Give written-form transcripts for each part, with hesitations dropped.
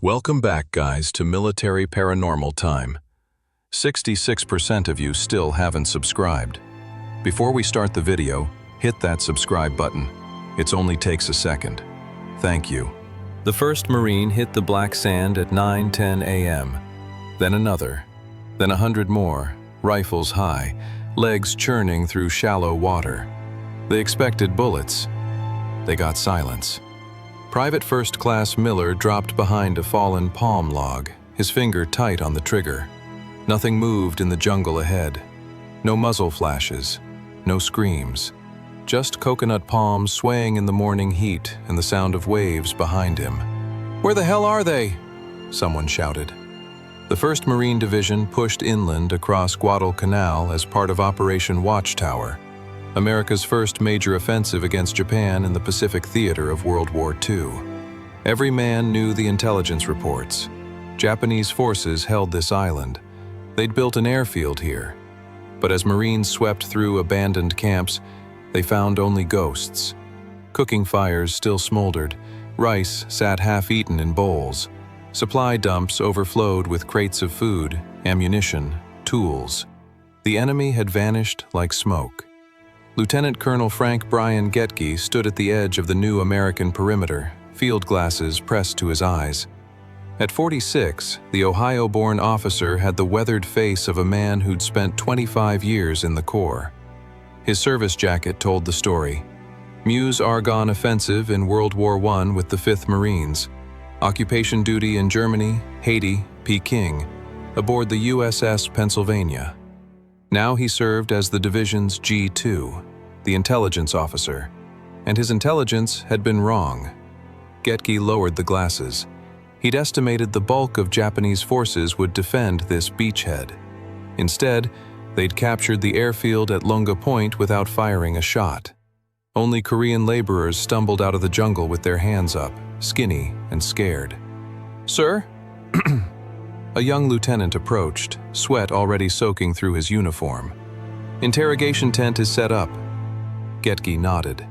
Welcome back, guys, to Military Paranormal Time. 66% of you still haven't subscribed. Before we start the video, hit that subscribe button. It only takes a second. Thank you. The first Marine hit the black sand at 9:10 a.m. Then another. Then 100 more, rifles high, legs churning through shallow water. They expected bullets. They got silence. Private First Class Miller dropped behind a fallen palm log, his finger tight on the trigger. Nothing moved in the jungle ahead. No muzzle flashes, no screams. Just coconut palms swaying in the morning heat and the sound of waves behind him. "Where the hell are they?" someone shouted. The 1st Marine Division pushed inland across Guadalcanal as part of Operation Watchtower, America's first major offensive against Japan in the Pacific theater of World War II. Every man knew the intelligence reports. Japanese forces held this island. They'd built an airfield here. But as Marines swept through abandoned camps, they found only ghosts. Cooking fires still smoldered. Rice sat half-eaten in bowls. Supply dumps overflowed with crates of food, ammunition, tools. The enemy had vanished like smoke. Lieutenant Colonel Frank Bryan Goettge stood at the edge of the new American perimeter, field glasses pressed to his eyes. At 46, the Ohio-born officer had the weathered face of a man who'd spent 25 years in the Corps. His service jacket told the story. Meuse-Argonne offensive in World War I with the 5th Marines. Occupation duty in Germany, Haiti, Peking, aboard the USS Pennsylvania. Now he served as the division's G2, the intelligence officer, and his intelligence had been wrong. Goettge lowered the glasses. He'd estimated the bulk of Japanese forces would defend this beachhead. Instead, they'd captured the airfield at Lunga Point without firing a shot. Only Korean laborers stumbled out of the jungle with their hands up, skinny and scared. "Sir?" A young lieutenant approached, sweat already soaking through his uniform. "Interrogation tent is set up." Goettge nodded.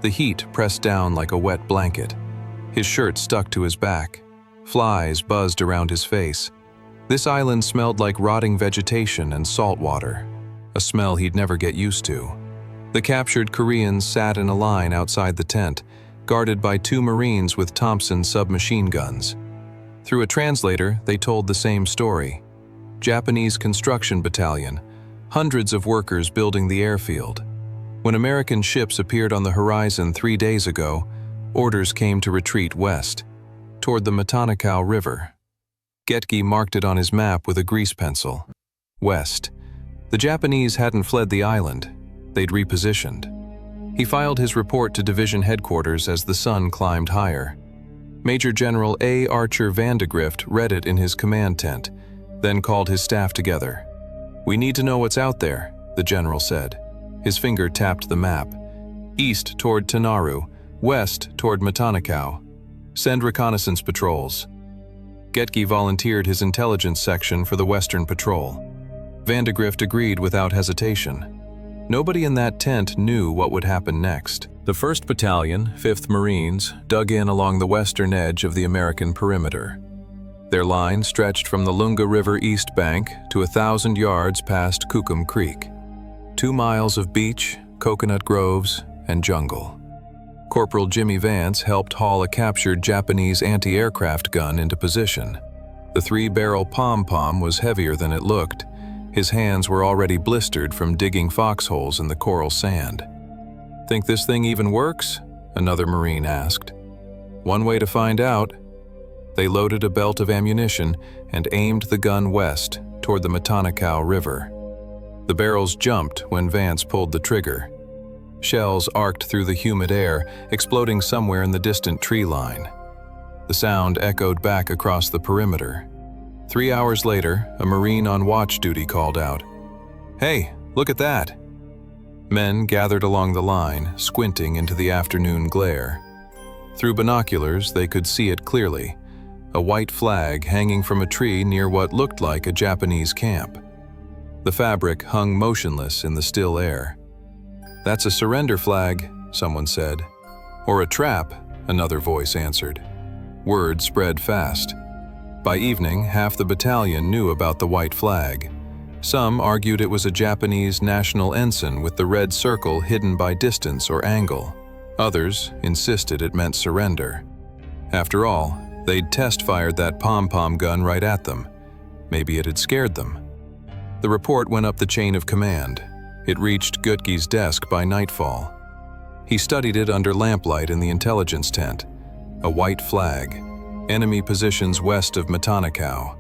The heat pressed down like a wet blanket. His shirt stuck to his back. Flies buzzed around his face. This island smelled like rotting vegetation and salt water, a smell he'd never get used to. The captured Koreans sat in a line outside the tent, guarded by 2 Marines with Thompson submachine guns. Through a translator, they told the same story. Japanese construction battalion, hundreds of workers building the airfield. When American ships appeared on the horizon 3 days ago, orders came to retreat west, toward the Guadalcanal River. Goettge marked it on his map with a grease pencil. West. The Japanese hadn't fled the island. They'd repositioned. He filed his report to division headquarters as the sun climbed higher. Major General A. Archer Vandegrift read it in his command tent, then called his staff together. "We need to know what's out there," the general said. His finger tapped the map. "East toward Tanaru, west toward Guadalcanal. Send reconnaissance patrols." Goettge volunteered his intelligence section for the Western Patrol. Vandegrift agreed without hesitation. Nobody in that tent knew what would happen next. The 1st Battalion, 5th Marines, dug in along the western edge of the American perimeter. Their line stretched from the Lunga River east bank to 1,000 yards past Kukum Creek. 2 miles of beach, coconut groves, and jungle. Corporal Jimmy Vance helped haul a captured Japanese anti-aircraft gun into position. The 3-barrel pom-pom was heavier than it looked. His hands were already blistered from digging foxholes in the coral sand. "Think this thing even works?" another Marine asked. "One way to find out." They loaded a belt of ammunition and aimed the gun west toward the Guadalcanal River. The barrels jumped when Vance pulled the trigger. Shells arced through the humid air, exploding somewhere in the distant tree line. The sound echoed back across the perimeter. 3 hours later, a Marine on watch duty called out, "Hey, look at that!" Men gathered along the line, squinting into the afternoon glare. Through binoculars, they could see it clearly, a white flag hanging from a tree near what looked like a Japanese camp. The fabric hung motionless in the still air. "That's a surrender flag," someone said. "Or a trap," another voice answered. Word spread fast. By evening, half the battalion knew about the white flag. Some argued it was a Japanese national ensign with the red circle hidden by distance or angle. Others insisted it meant surrender. After all, they'd test-fired that pom-pom gun right at them. Maybe it had scared them. The report went up the chain of command. It reached Goettge's desk by nightfall. He studied it under lamplight in the intelligence tent. A white flag. Enemy positions west of Guadalcanal.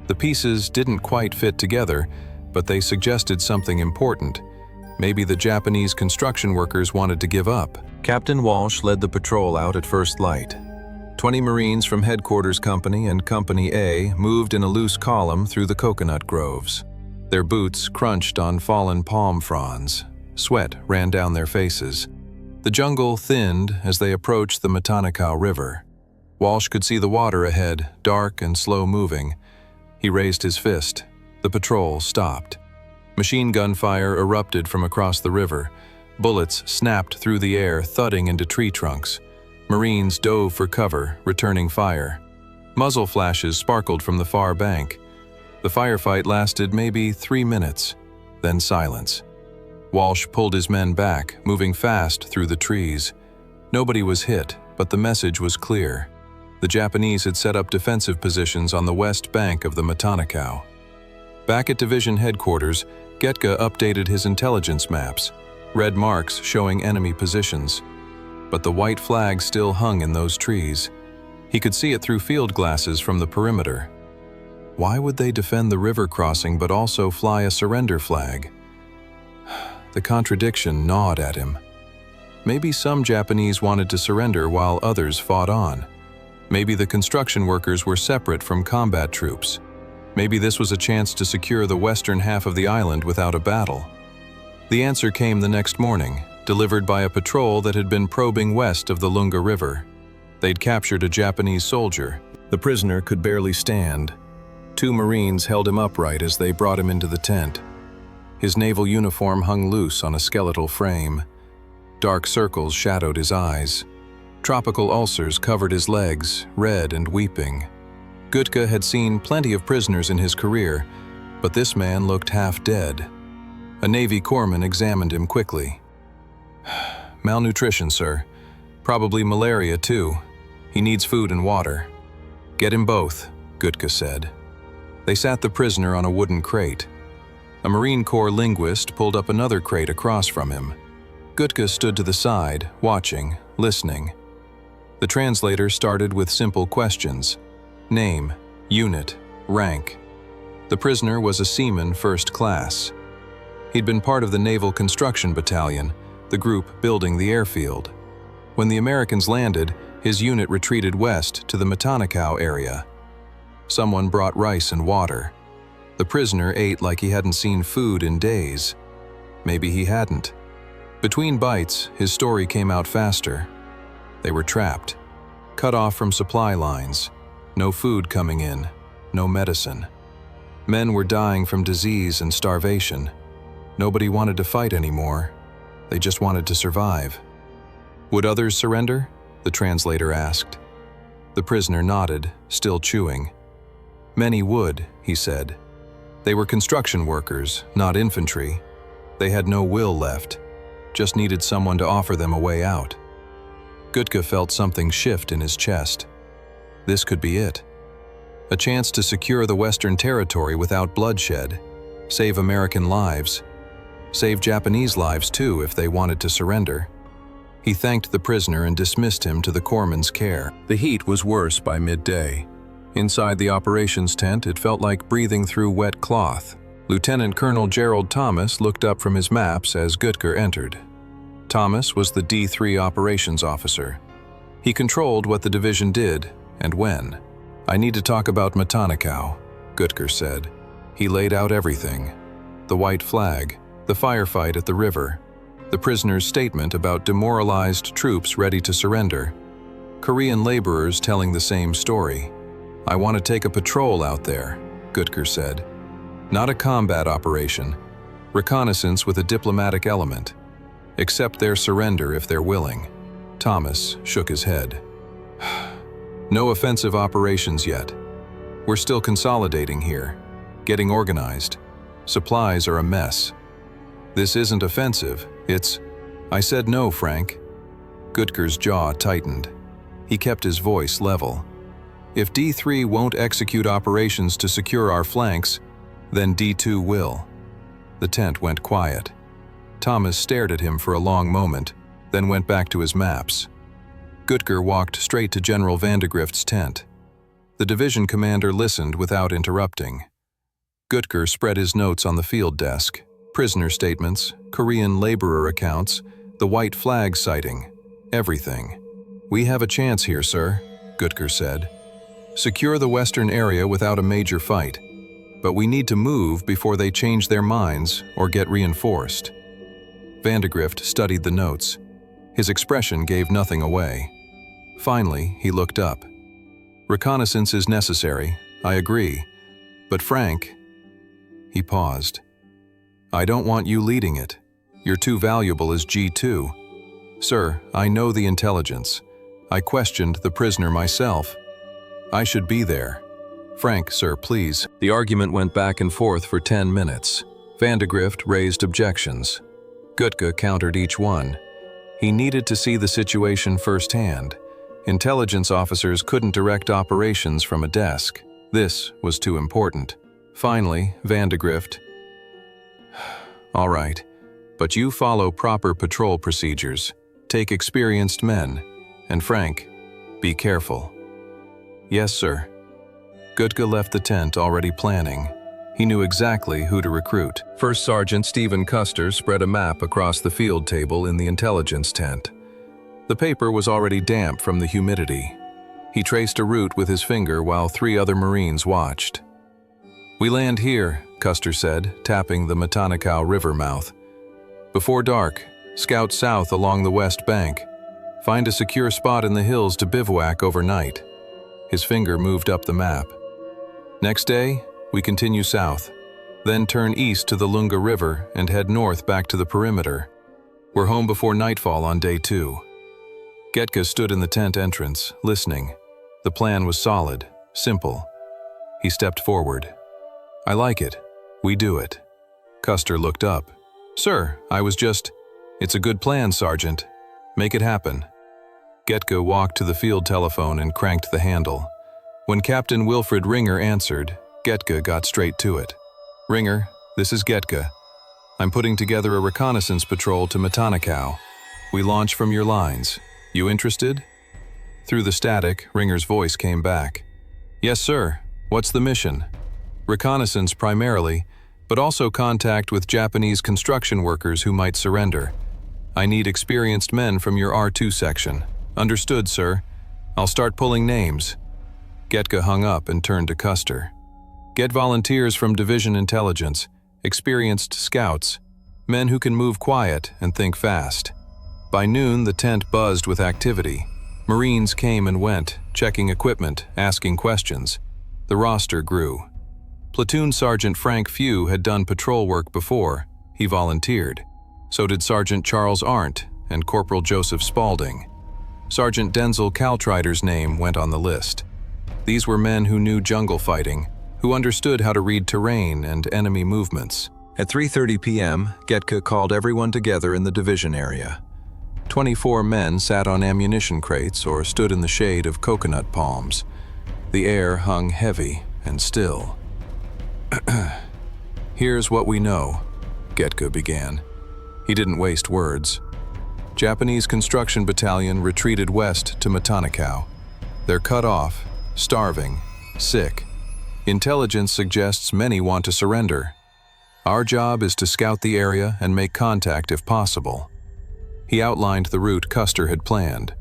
The pieces didn't quite fit together, but they suggested something important. Maybe the Japanese construction workers wanted to give up. Captain Walsh led the patrol out at first light. 20 Marines from Headquarters Company and Company A moved in a loose column through the coconut groves. Their boots crunched on fallen palm fronds. Sweat ran down their faces. The jungle thinned as they approached the Guadalcanal River. Walsh could see the water ahead, dark and slow-moving. He raised his fist. The patrol stopped. Machine gun fire erupted from across the river. Bullets snapped through the air, thudding into tree trunks. Marines dove for cover, returning fire. Muzzle flashes sparkled from the far bank. The firefight lasted maybe 3 minutes, then silence. Walsh pulled his men back, moving fast through the trees. Nobody was hit, but the message was clear. The Japanese had set up defensive positions on the west bank of the Guadalcanal. Back at division headquarters, Goettge updated his intelligence maps, red marks showing enemy positions. But the white flag still hung in those trees. He could see it through field glasses from the perimeter. Why would they defend the river crossing but also fly a surrender flag? The contradiction gnawed at him. Maybe some Japanese wanted to surrender while others fought on. Maybe the construction workers were separate from combat troops. Maybe this was a chance to secure the western half of the island without a battle. The answer came the next morning, delivered by a patrol that had been probing west of the Lunga River. They'd captured a Japanese soldier. The prisoner could barely stand. 2 Marines held him upright as they brought him into the tent. His naval uniform hung loose on a skeletal frame. Dark circles shadowed his eyes. Tropical ulcers covered his legs, red and weeping. Goettge had seen plenty of prisoners in his career, but this man looked half dead. A Navy corpsman examined him quickly. "Malnutrition, sir. Probably malaria, too. He needs food and water." "Get him both," Goettge said. They sat the prisoner on a wooden crate. A Marine Corps linguist pulled up another crate across from him. Goettge stood to the side, watching, listening. The translator started with simple questions. Name, unit, rank. The prisoner was a seaman first class. He'd been part of the Naval Construction Battalion, the group building the airfield. When the Americans landed, his unit retreated west to the Guadalcanal area. Someone brought rice and water. The prisoner ate like he hadn't seen food in days. Maybe he hadn't. Between bites, his story came out faster. They were trapped, cut off from supply lines, no food coming in, no medicine. Men were dying from disease and starvation. Nobody wanted to fight anymore. They just wanted to survive. "Would others surrender?" the translator asked. The prisoner nodded, still chewing. "Many would," he said. They were construction workers, not infantry. They had no will left, just needed someone to offer them a way out. Goettge felt something shift in his chest. This could be it. A chance to secure the Western Territory without bloodshed, save American lives, save Japanese lives too if they wanted to surrender. He thanked the prisoner and dismissed him to the corpsman's care. The heat was worse by midday. Inside the operations tent, it felt like breathing through wet cloth. Lieutenant Colonel Gerald Thomas looked up from his maps as Goettge entered. Thomas was the D3 operations officer. He controlled what the division did and when. "I need to talk about Guadalcanal," Goettge said. He laid out everything. The white flag, the firefight at the river, the prisoner's statement about demoralized troops ready to surrender, Korean laborers telling the same story. "I want to take a patrol out there," Goettge said. "Not a combat operation, reconnaissance with a diplomatic element. Accept their surrender if they're willing." Thomas shook his head. "No offensive operations yet. We're still consolidating here, getting organized. Supplies are a mess. This isn't offensive, it's... I said no, Frank. Goettge's jaw tightened. He kept his voice level. If D3 won't execute operations to secure our flanks, then D2 will. The tent went quiet. Thomas stared at him for a long moment, then went back to his maps. Goettge walked straight to General Vandegrift's tent. The division commander listened without interrupting. Goettge spread his notes on the field desk, prisoner statements, Korean laborer accounts, the white flag sighting, everything. "We have a chance here, sir," Goettge said. "Secure the western area without a major fight. But we need to move before they change their minds or get reinforced." Vandegrift studied the notes. His expression gave nothing away. Finally, he looked up. "Reconnaissance is necessary, I agree. But Frank..." He paused. "I don't want you leading it. You're too valuable as G2. Sir, I know the intelligence. I questioned the prisoner myself. I should be there. Frank, sir, please." The argument went back and forth for 10 minutes. Vandegrift raised objections. Goettge countered each one. He needed to see the situation firsthand. Intelligence officers couldn't direct operations from a desk. This was too important. Finally, Vandegrift, "All right, but you follow proper patrol procedures. Take experienced men. And Frank, be careful." "Yes, sir." Goettge left the tent already planning. He knew exactly who to recruit. First Sergeant Stephen Custer spread a map across the field table in the intelligence tent. The paper was already damp from the humidity. He traced a route with his finger while 3 other Marines watched. "We land here," Custer said, tapping the Guadalcanal river mouth. "Before dark, scout south along the west bank. Find a secure spot in the hills to bivouac overnight." His finger moved up the map. "Next day, we continue south, then turn east to the Lunga River and head north back to the perimeter. We're home before nightfall on day 2. Goettge stood in the tent entrance, listening. The plan was solid, simple. He stepped forward. "I like it. We do it." Custer looked up. "Sir, I was just..." "It's a good plan, Sergeant. Make it happen." Goettge walked to the field telephone and cranked the handle. When Captain Wilfred Ringer answered, Goettge got straight to it. "Ringer, this is Goettge. I'm putting together a reconnaissance patrol to Guadalcanal. We launch from your lines. You interested?" Through the static, Ringer's voice came back. "Yes, sir. What's the mission?" "Reconnaissance primarily, but also contact with Japanese construction workers who might surrender. I need experienced men from your R2 section." "Understood, sir. I'll start pulling names." Goettge hung up and turned to Custer. "Get volunteers from Division Intelligence, experienced scouts, men who can move quiet and think fast." By noon, the tent buzzed with activity. Marines came and went, checking equipment, asking questions. The roster grew. Platoon Sergeant Frank Few had done patrol work before. He volunteered. So did Sergeant Charles Arndt and Corporal Joseph Spaulding. Sergeant Denzel Caltrider's name went on the list. These were men who knew jungle fighting, who understood how to read terrain and enemy movements. At 3:30 p.m., Goettge called everyone together in the division area. 24 men sat on ammunition crates or stood in the shade of coconut palms. The air hung heavy and still. "Here's what we know," Goettge began. He didn't waste words. Japanese construction battalion retreated west to Guadalcanal. They're cut off, starving, sick. Intelligence suggests many want to surrender. Our job is to scout the area and make contact if possible. He outlined the route Custer had planned.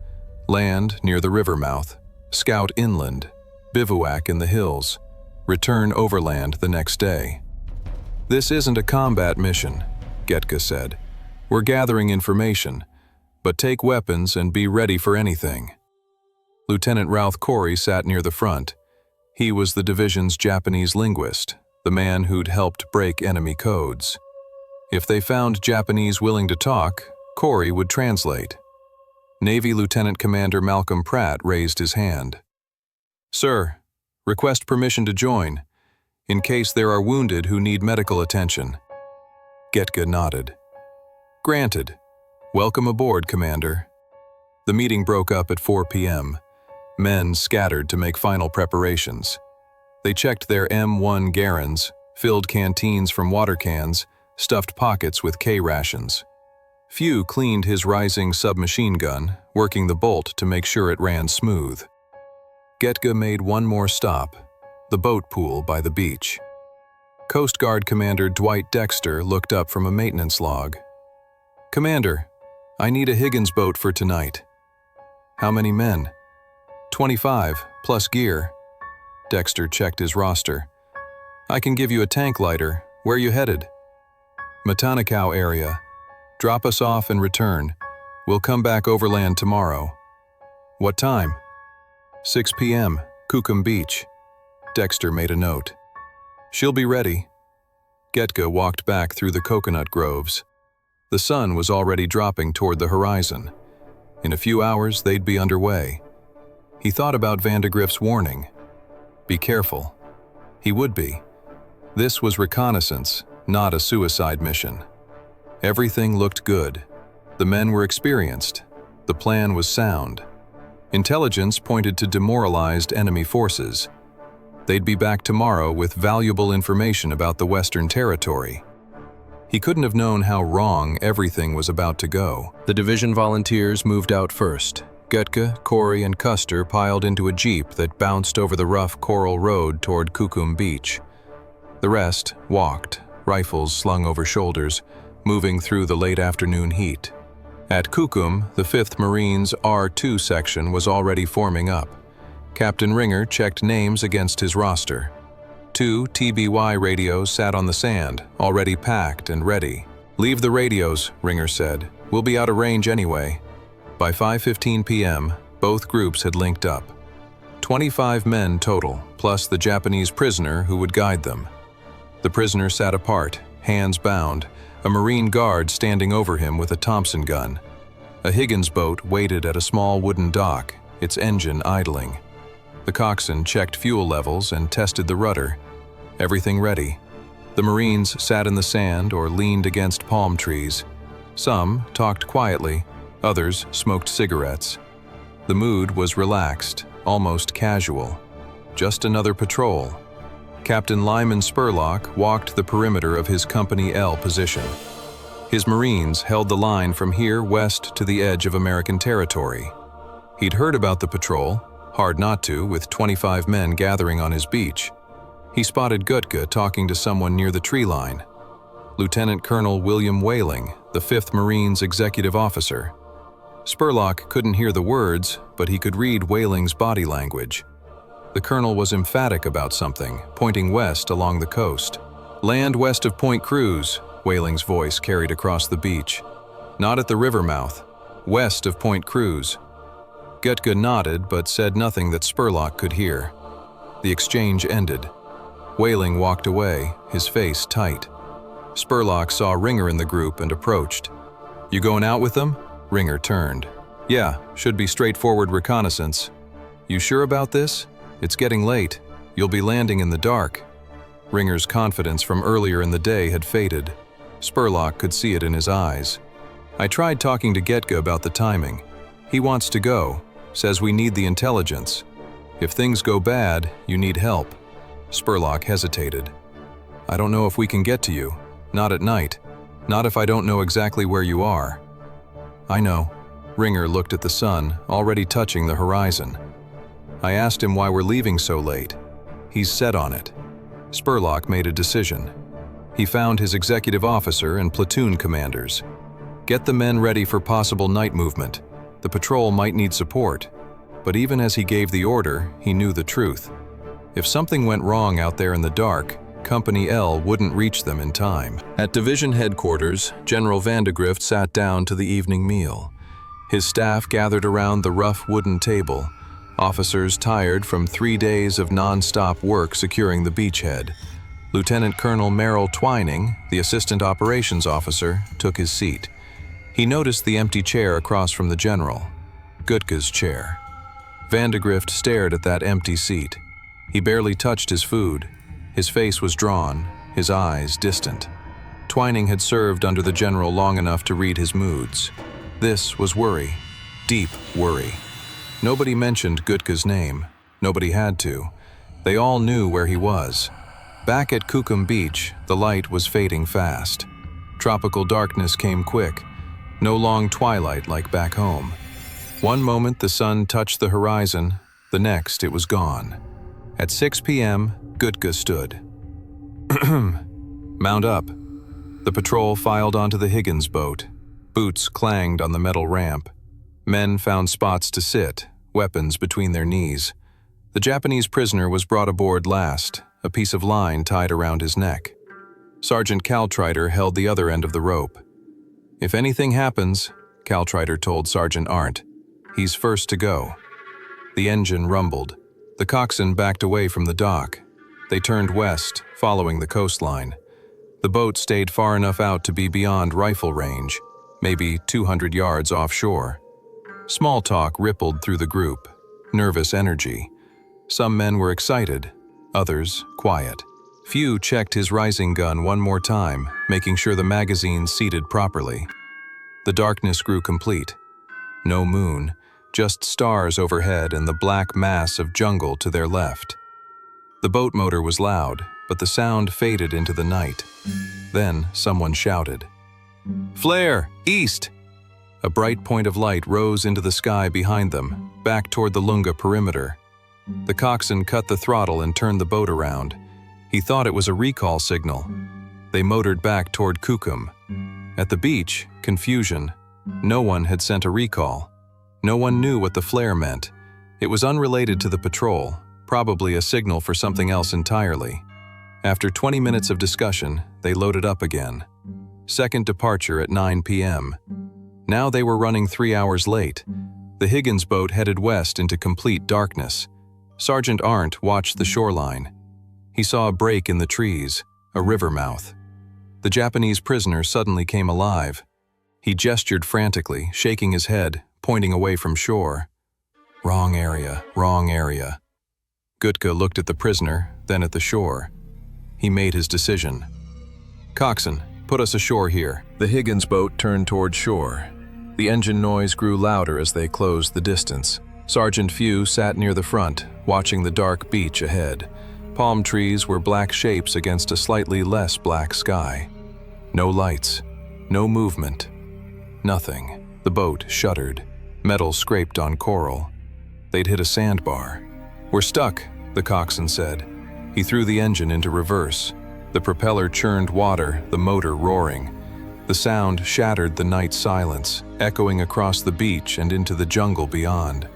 Land near the river mouth, scout inland, bivouac in the hills, return overland the next day. "This isn't a combat mission," Goettge said. "We're gathering information, but take weapons and be ready for anything." Lieutenant Ralph Corey sat near the front. He was the division's Japanese linguist, the man who'd helped break enemy codes. If they found Japanese willing to talk, Corey would translate. Navy Lieutenant Commander Malcolm Pratt raised his hand. "Sir, Request permission to join, in case there are wounded who need medical attention. Goettge nodded. Granted. Welcome aboard, Commander. The meeting broke up at 4 p.m. Men scattered to make final preparations. They checked their M1 Garens, filled canteens from water cans, stuffed pockets with K-rations. Few cleaned his rising submachine gun, working the bolt to make sure it ran smooth. Goettge made one more stop, the boat pool by the beach. Coast Guard Commander Dwight Dexter looked up from a maintenance log. Commander, I need a Higgins boat for tonight. How many men? 25, plus gear. Dexter checked his roster. I can give you a tank lighter. Where you headed? Guadalcanal area. Drop us off and return. We'll come back overland tomorrow. What time? 6 p.m., Kukum Beach. Dexter made a note. She'll be ready. Goettge walked back through the coconut groves. The sun was already dropping toward the horizon. In a few hours, they'd be underway. He thought about Vandegrift's warning. Be careful. He would be. This was reconnaissance, not a suicide mission. Everything looked good. The men were experienced. The plan was sound. Intelligence pointed to demoralized enemy forces. They'd be back tomorrow with valuable information about the Western Territory. He couldn't have known how wrong everything was about to go. The division volunteers moved out first. Goettge, Corey, and Custer piled into a jeep that bounced over the rough coral road toward Kukum Beach. The rest walked, rifles slung over shoulders, moving through the late afternoon heat. At Kukum, the 5th Marines R2 section was already forming up. Captain Ringer checked names against his roster. 2 TBY radios sat on the sand, already packed and ready. Leave the radios, Ringer said. We'll be out of range anyway. By 5:15 p.m., both groups had linked up. 25 men total, plus the Japanese prisoner who would guide them. The prisoner sat apart, hands bound, a Marine guard standing over him with a Thompson gun. A Higgins boat waited at a small wooden dock, its engine idling. The coxswain checked fuel levels and tested the rudder. Everything ready. The Marines sat in the sand or leaned against palm trees. Some talked quietly, others smoked cigarettes. The mood was relaxed, almost casual. Just another patrol. Captain Lyman Spurlock walked the perimeter of his Company L position. His Marines held the line from here west to the edge of American territory. He'd heard about the patrol, hard not to, with 25 men gathering on his beach. He spotted Goettge talking to someone near the tree line. Lieutenant Colonel William Whaling, the 5th Marines executive officer. Spurlock couldn't hear the words, but he could read Whaling's body language. The colonel was emphatic about something, pointing west along the coast. Land west of Point Cruz, Whaling's voice carried across the beach. Not at the river mouth, west of Point Cruz. Goettge nodded but said nothing that Spurlock could hear. The exchange ended. Whaling walked away, his face tight. Spurlock saw Ringer in the group and approached. You going out with them? Ringer turned. Yeah, should be straightforward reconnaissance. You sure about this? It's getting late. You'll be landing in the dark. Ringer's confidence from earlier in the day had faded. Spurlock could see it in his eyes. I tried talking to Goettge about the timing. He wants to go, says we need the intelligence. If things go bad, you need help. Spurlock hesitated. I don't know if we can get to you. Not at night. Not if I don't know exactly where you are. I know. Ringer looked at the sun, already touching the horizon. I asked him why we're leaving so late. He's set on it. Spurlock made a decision. He found his executive officer and platoon commanders. Get the men ready for possible night movement. The patrol might need support. But even as he gave the order, he knew the truth. If something went wrong out there in the dark, Company L wouldn't reach them in time. At division headquarters, General Vandegrift sat down to the evening meal. His staff gathered around the rough wooden table, officers tired from 3 days of non-stop work securing the beachhead. Lieutenant Colonel Merrill Twining, the assistant operations officer, took his seat. He noticed the empty chair across from the general, Goettge's chair. Vandegrift stared at that empty seat. He barely touched his food. His face was drawn, his eyes distant. Twining had served under the general long enough to read his moods. This was worry, deep worry. Nobody mentioned Goettge's name. Nobody had to. They all knew where he was. Back at Kukum Beach, the light was fading fast. Tropical darkness came quick. No long twilight like back home. One moment the sun touched the horizon, the next it was gone. At 6 p.m., Goettge stood. Mount up. The patrol filed onto the Higgins boat. Boots clanged on the metal ramp. Men found spots to sit, weapons between their knees. The Japanese prisoner was brought aboard last, a piece of line tied around his neck. Sergeant Caltrider held the other end of the rope. "If anything happens," Caltrider told Sergeant Arndt, "he's first to go." The engine rumbled. The coxswain backed away from the dock. They turned west, following the coastline. The boat stayed far enough out to be beyond rifle range, maybe 200 yards offshore. Small talk rippled through the group, nervous energy. Some men were excited, others quiet. Few checked his rising gun one more time, making sure the magazine seated properly. The darkness grew complete. No moon, just stars overhead and the black mass of jungle to their left. The boat motor was loud, but the sound faded into the night. Then someone shouted, "Flare, east!" A bright point of light rose into the sky behind them, back toward the Lunga perimeter. The coxswain cut the throttle and turned the boat around. He thought it was a recall signal. They motored back toward Kukum. At the beach, confusion. No one had sent a recall. No one knew what the flare meant. It was unrelated to the patrol, probably a signal for something else entirely. After 20 minutes of discussion, they loaded up again. Second departure at 9 p.m. Now they were running 3 hours late. The Higgins boat headed west into complete darkness. Sergeant Arndt watched the shoreline. He saw a break in the trees, a river mouth. The Japanese prisoner suddenly came alive. He gestured frantically, shaking his head, pointing away from shore. Wrong area, wrong area. Goettge looked at the prisoner, then at the shore. He made his decision. "Coxswain, put us ashore here." The Higgins boat turned toward shore. The engine noise grew louder as they closed the distance. Sergeant Few sat near the front, watching the dark beach ahead. Palm trees were black shapes against a slightly less black sky. No lights, no movement, nothing. The boat shuddered. Metal scraped on coral. They'd hit a sandbar. "We're stuck," the coxswain said. He threw the engine into reverse. The propeller churned water, the motor roaring. The sound shattered the night silence, echoing across the beach and into the jungle beyond.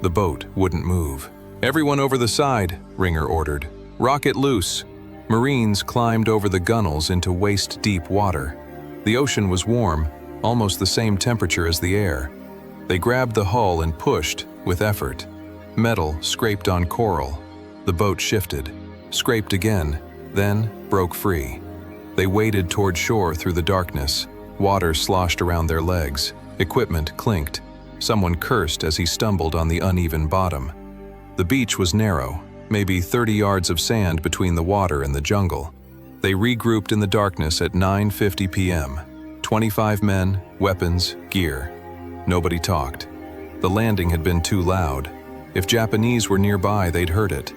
The boat wouldn't move. "Everyone over the side," Ringer ordered. "Rocket loose." Marines climbed over the gunnels into waist-deep water. The ocean was warm, almost the same temperature as the air. They grabbed the hull and pushed, with effort. Metal scraped on coral. The boat shifted, scraped again, then broke free. They waded toward shore through the darkness. Water sloshed around their legs. Equipment clinked. Someone cursed as he stumbled on the uneven bottom. The beach was narrow, maybe 30 yards of sand between the water and the jungle. They regrouped in the darkness at 9:50 p.m. 25 men, weapons, gear. Nobody talked. The landing had been too loud. If Japanese were nearby, they'd heard it.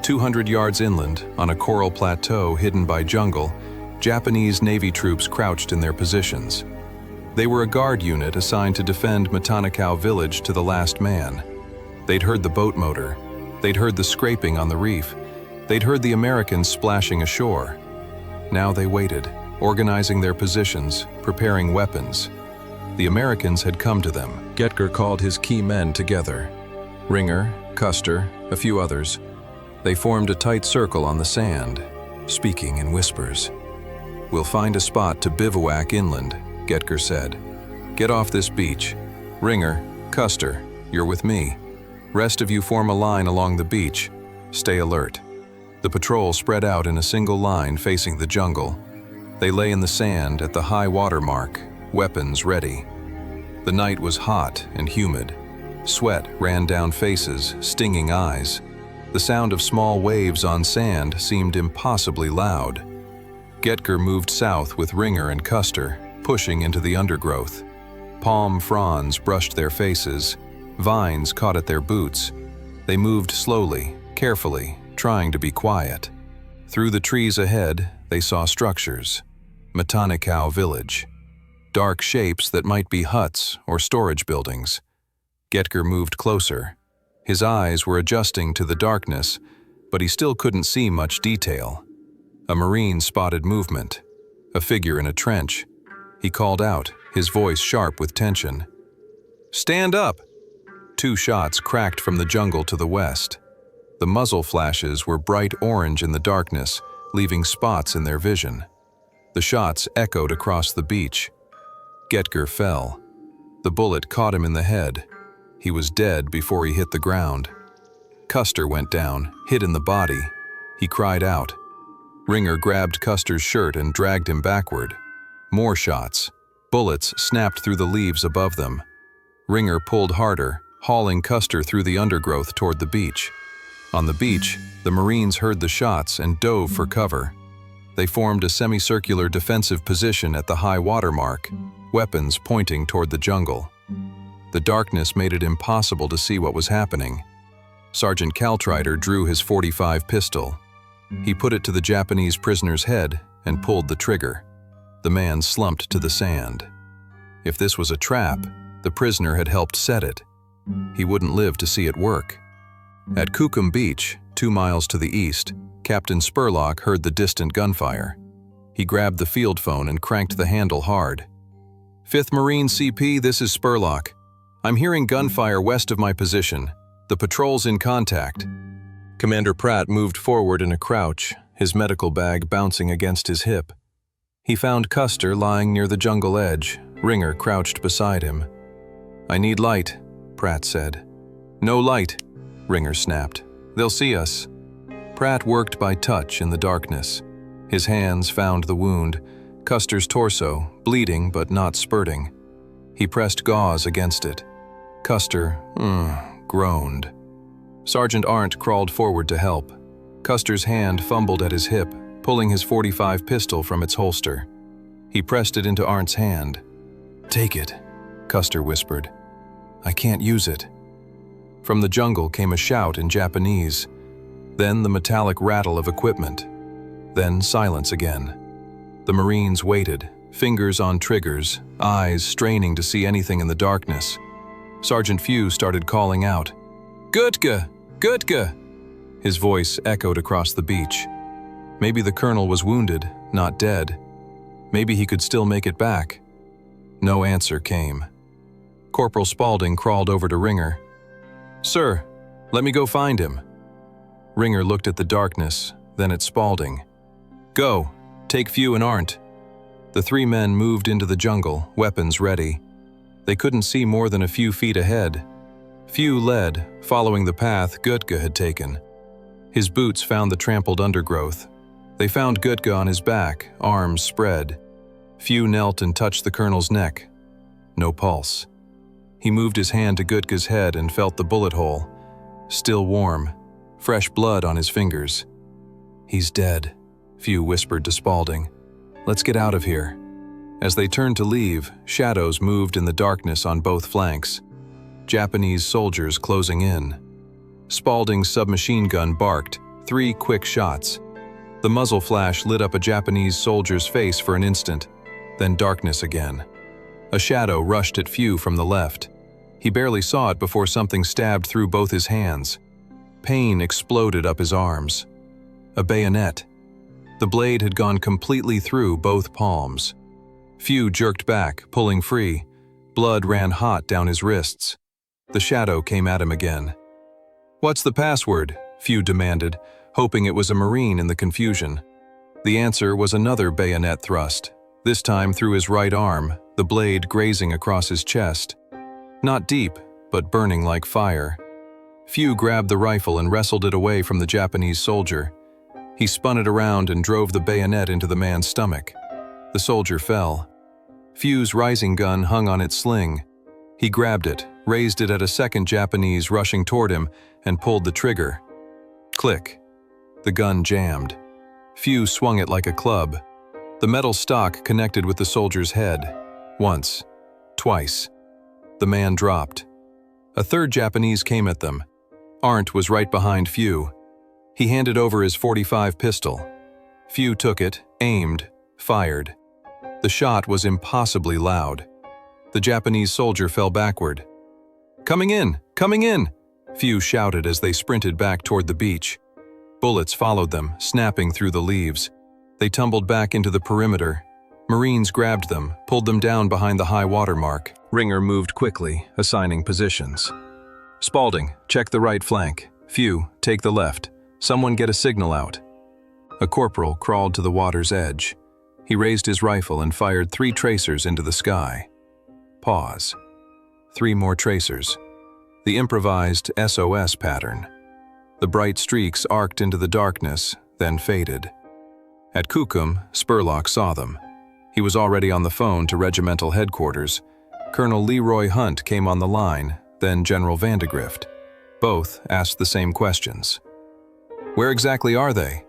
200 yards inland, on a coral plateau hidden by jungle, Japanese Navy troops crouched in their positions. They were a guard unit assigned to defend Matanakau village to the last man. They'd heard the boat motor. They'd heard the scraping on the reef. They'd heard the Americans splashing ashore. Now they waited, organizing their positions, preparing weapons. The Americans had come to them. Goettge called his key men together. Ringer, Custer, a few others. They formed a tight circle on the sand, speaking in whispers. "We'll find a spot to bivouac inland," Goettge said. "Get off this beach. Ringer, Custer, you're with me. Rest of you form a line along the beach. Stay alert." The patrol spread out in a single line facing the jungle. They lay in the sand at the high water mark, weapons ready. The night was hot and humid. Sweat ran down faces, stinging eyes. The sound of small waves on sand seemed impossibly loud. Goettge moved south with Ringer and Custer, pushing into the undergrowth. Palm fronds brushed their faces, vines caught at their boots. They moved slowly, carefully, trying to be quiet. Through the trees ahead, they saw structures. Guadalcanal village. Dark shapes that might be huts or storage buildings. Goettge moved closer. His eyes were adjusting to the darkness, but he still couldn't see much detail. A Marine spotted movement. A figure in a trench. He called out, his voice sharp with tension. "Stand up!" 2 shots cracked from the jungle to the west. The muzzle flashes were bright orange in the darkness, leaving spots in their vision. The shots echoed across the beach. Goettge fell. The bullet caught him in the head. He was dead before he hit the ground. Custer went down, hit in the body. He cried out. Ringer grabbed Custer's shirt and dragged him backward. More shots. Bullets snapped through the leaves above them. Ringer pulled harder, hauling Custer through the undergrowth toward the beach. On the beach, the Marines heard the shots and dove for cover. They formed a semicircular defensive position at the high water mark, weapons pointing toward the jungle. The darkness made it impossible to see what was happening. Sergeant Caltrider drew his .45 pistol. He put it to the Japanese prisoner's head and pulled the trigger. The man slumped to the sand. If this was a trap, the prisoner had helped set it. He wouldn't live to see it work. At Kukum Beach, 2 miles to the east, Captain Spurlock heard the distant gunfire. He grabbed the field phone and cranked the handle hard. 5th Marine CP, this is Spurlock. I'm hearing gunfire west of my position. The patrol's in contact. Commander Pratt moved forward in a crouch, his medical bag bouncing against his hip. He found Custer lying near the jungle edge, Ringer crouched beside him. "I need light," Pratt said. "No light," Ringer snapped. "They'll see us." Pratt worked by touch in the darkness. His hands found the wound, Custer's torso, bleeding but not spurting. He pressed gauze against it. Custer, groaned. Sergeant Arndt crawled forward to help. Custer's hand fumbled at his hip, pulling his .45 pistol from its holster. He pressed it into Arndt's hand. "Take it," Custer whispered. "I can't use it." From the jungle came a shout in Japanese, then the metallic rattle of equipment, then silence again. The Marines waited, fingers on triggers, eyes straining to see anything in the darkness. Sergeant Few started calling out, "Goettge! Goettge!" His voice echoed across the beach. Maybe the colonel was wounded, not dead. Maybe he could still make it back. No answer came. Corporal Spaulding crawled over to Ringer. "Sir, let me go find him." Ringer looked at the darkness, then at Spaulding. "Go, take Few and Arndt." The 3 men moved into the jungle, weapons ready. They couldn't see more than a few feet ahead. Few led, following the path Goettge had taken. His boots found the trampled undergrowth. They found Goettge on his back, arms spread. Few knelt and touched the colonel's neck. No pulse. He moved his hand to Goettge's head and felt the bullet hole. Still warm, fresh blood on his fingers. "He's dead," Few whispered to Spaulding. "Let's get out of here." As they turned to leave, shadows moved in the darkness on both flanks. Japanese soldiers closing in. Spaulding's submachine gun barked, 3 quick shots. The muzzle flash lit up a Japanese soldier's face for an instant, then darkness again. A shadow rushed at Few from the left. He barely saw it before something stabbed through both his hands. Pain exploded up his arms. A bayonet. The blade had gone completely through both palms. Few jerked back, pulling free. Blood ran hot down his wrists. The shadow came at him again. "What's the password?" Few demanded, hoping it was a Marine in the confusion. The answer was another bayonet thrust, this time through his right arm, the blade grazing across his chest. Not deep, but burning like fire. Few grabbed the rifle and wrestled it away from the Japanese soldier. He spun it around and drove the bayonet into the man's stomach. The soldier fell. Few's rising gun hung on its sling. He grabbed it, raised it at a second Japanese rushing toward him, and pulled the trigger. Click. The gun jammed. Few swung it like a club. The metal stock connected with the soldier's head. Once. Twice. The man dropped. A third Japanese came at them. Arndt was right behind Few. He handed over his .45 pistol. Few took it, aimed, fired. The shot was impossibly loud. The Japanese soldier fell backward. "Coming in! Coming in!" Few shouted as they sprinted back toward the beach. Bullets followed them, snapping through the leaves. They tumbled back into the perimeter. Marines grabbed them, pulled them down behind the high water mark. Ringer moved quickly, assigning positions. "Spaulding, check the right flank. Few, take the left. Someone get a signal out." A corporal crawled to the water's edge. He raised his rifle and fired 3 tracers into the sky. Pause. 3 more tracers. The improvised SOS pattern. The bright streaks arced into the darkness, then faded. At Kukum, Spurlock saw them. He was already on the phone to regimental headquarters. Colonel Leroy Hunt came on the line, then General Vandegrift. Both asked the same questions. "Where exactly are they?"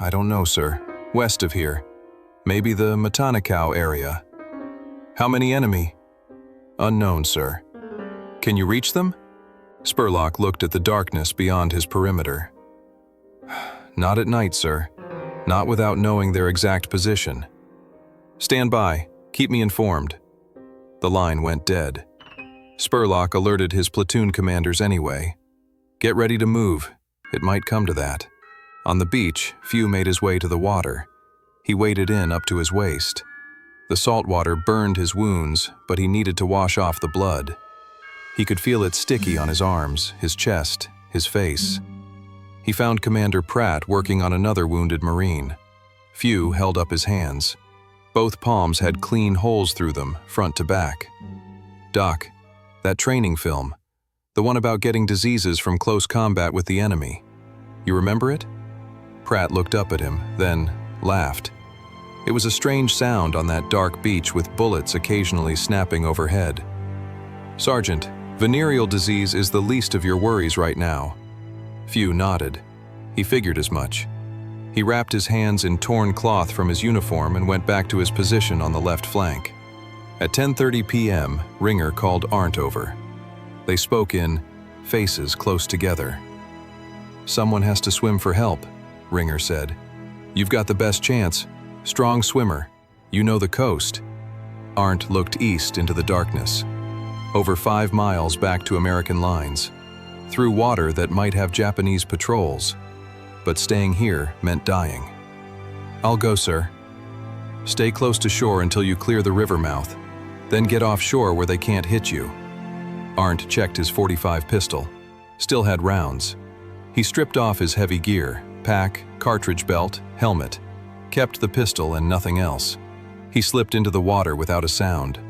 "I don't know, sir. West of here. Maybe the Matanikau area." "How many enemy?" "Unknown, sir." "Can you reach them?" Spurlock looked at the darkness beyond his perimeter. "Not at night, sir. Not without knowing their exact position." "Stand by. Keep me informed." The line went dead. Spurlock alerted his platoon commanders anyway. "Get ready to move. It might come to that." On the beach, Few made his way to the water. He waded in up to his waist. The salt water burned his wounds, but he needed to wash off the blood. He could feel it sticky on his arms, his chest, his face. He found Commander Pratt working on another wounded Marine. Few held up his hands. Both palms had clean holes through them, front to back. "Doc, that training film, the one about getting diseases from close combat with the enemy. You remember it?" Pratt looked up at him, then laughed. It was a strange sound on that dark beach with bullets occasionally snapping overhead. "Sergeant, venereal disease is the least of your worries right now." Few nodded. He figured as much. He wrapped his hands in torn cloth from his uniform and went back to his position on the left flank. At 10:30 p.m., Ringer called Arndt over. They spoke in faces close together. "Someone has to swim for help," Ringer said. "You've got the best chance. Strong swimmer. You know the coast." Arndt looked east into the darkness. Over 5 miles back to American lines. Through water that might have Japanese patrols. But staying here meant dying. "I'll go, sir." "Stay close to shore until you clear the river mouth. Then get offshore where they can't hit you." Arndt checked his .45 pistol. Still had rounds. He stripped off his heavy gear, pack, cartridge belt, helmet. Kept the pistol and nothing else. He slipped into the water without a sound.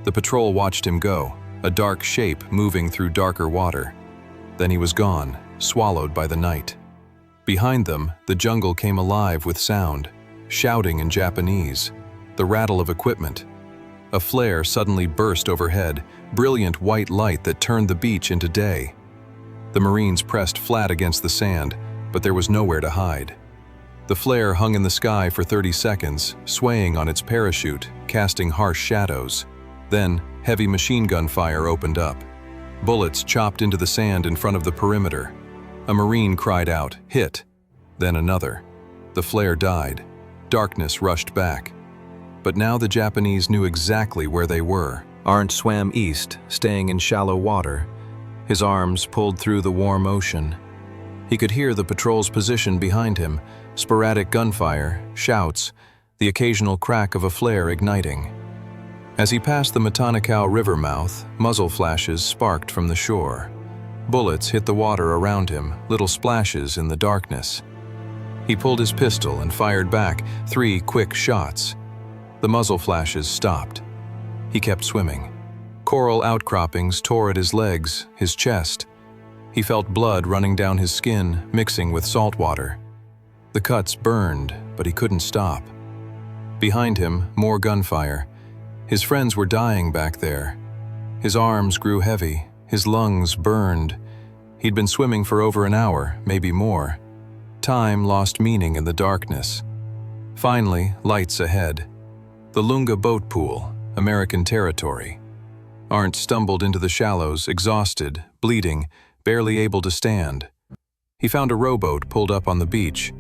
The patrol watched him go, a dark shape moving through darker water. Then he was gone, swallowed by the night. Behind them, the jungle came alive with sound, shouting in Japanese, the rattle of equipment. A flare suddenly burst overhead, brilliant white light that turned the beach into day. The Marines pressed flat against the sand, but there was nowhere to hide. The flare hung in the sky for 30 seconds, swaying on its parachute, casting harsh shadows. Then, heavy machine gun fire opened up. Bullets chopped into the sand in front of the perimeter. A Marine cried out, "Hit!" Then another. The flare died. Darkness rushed back. But now the Japanese knew exactly where they were. Arndt swam east, staying in shallow water. His arms pulled through the warm ocean. He could hear the patrol's position behind him, sporadic gunfire, shouts, the occasional crack of a flare igniting. As he passed the Matanikau River mouth, muzzle flashes sparked from the shore. Bullets hit the water around him, little splashes in the darkness. He pulled his pistol and fired back 3 quick shots. The muzzle flashes stopped. He kept swimming. Coral outcroppings tore at his legs, his chest. He felt blood running down his skin, mixing with salt water. The cuts burned, but he couldn't stop. Behind him, more gunfire. His friends were dying back there. His arms grew heavy, his lungs burned. He'd been swimming for over an hour, maybe more. Time lost meaning in the darkness. Finally, lights ahead. The Lunga boat pool, American territory. Arndt stumbled into the shallows, exhausted, bleeding, barely able to stand. He found a rowboat pulled up on the beach.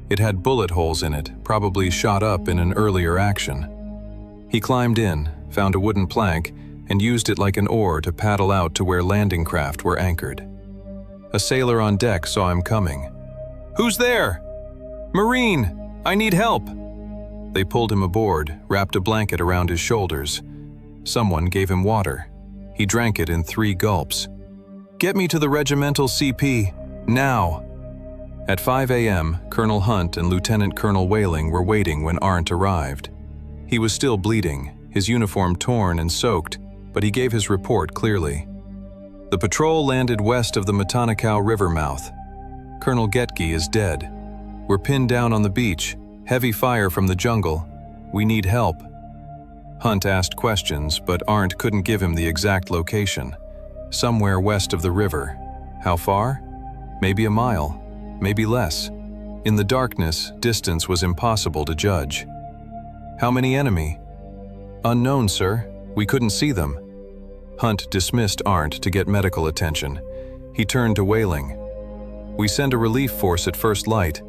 It had bullet holes in it, probably shot up in an earlier action. He climbed in, found a wooden plank, and used it like an oar to paddle out to where landing craft were anchored. A sailor on deck saw him coming. "Who's there?" "Marine! I need help!" They pulled him aboard, wrapped a blanket around his shoulders. Someone gave him water. He drank it in 3 gulps. "Get me to the regimental CP, now!" At 5 a.m., Colonel Hunt and Lieutenant Colonel Whaling were waiting when Arndt arrived. He was still bleeding, his uniform torn and soaked, but he gave his report clearly. The patrol landed west of the Guadalcanal river mouth. Colonel Goettge is dead. We're pinned down on the beach, heavy fire from the jungle. We need help. Hunt asked questions, but Arndt couldn't give him the exact location. Somewhere west of the river. How far? Maybe a mile, maybe less. In the darkness, distance was impossible to judge. How many enemy? Unknown, sir. We couldn't see them. Hunt dismissed Arndt to get medical attention. He turned to Whaling. We send a relief force at first light,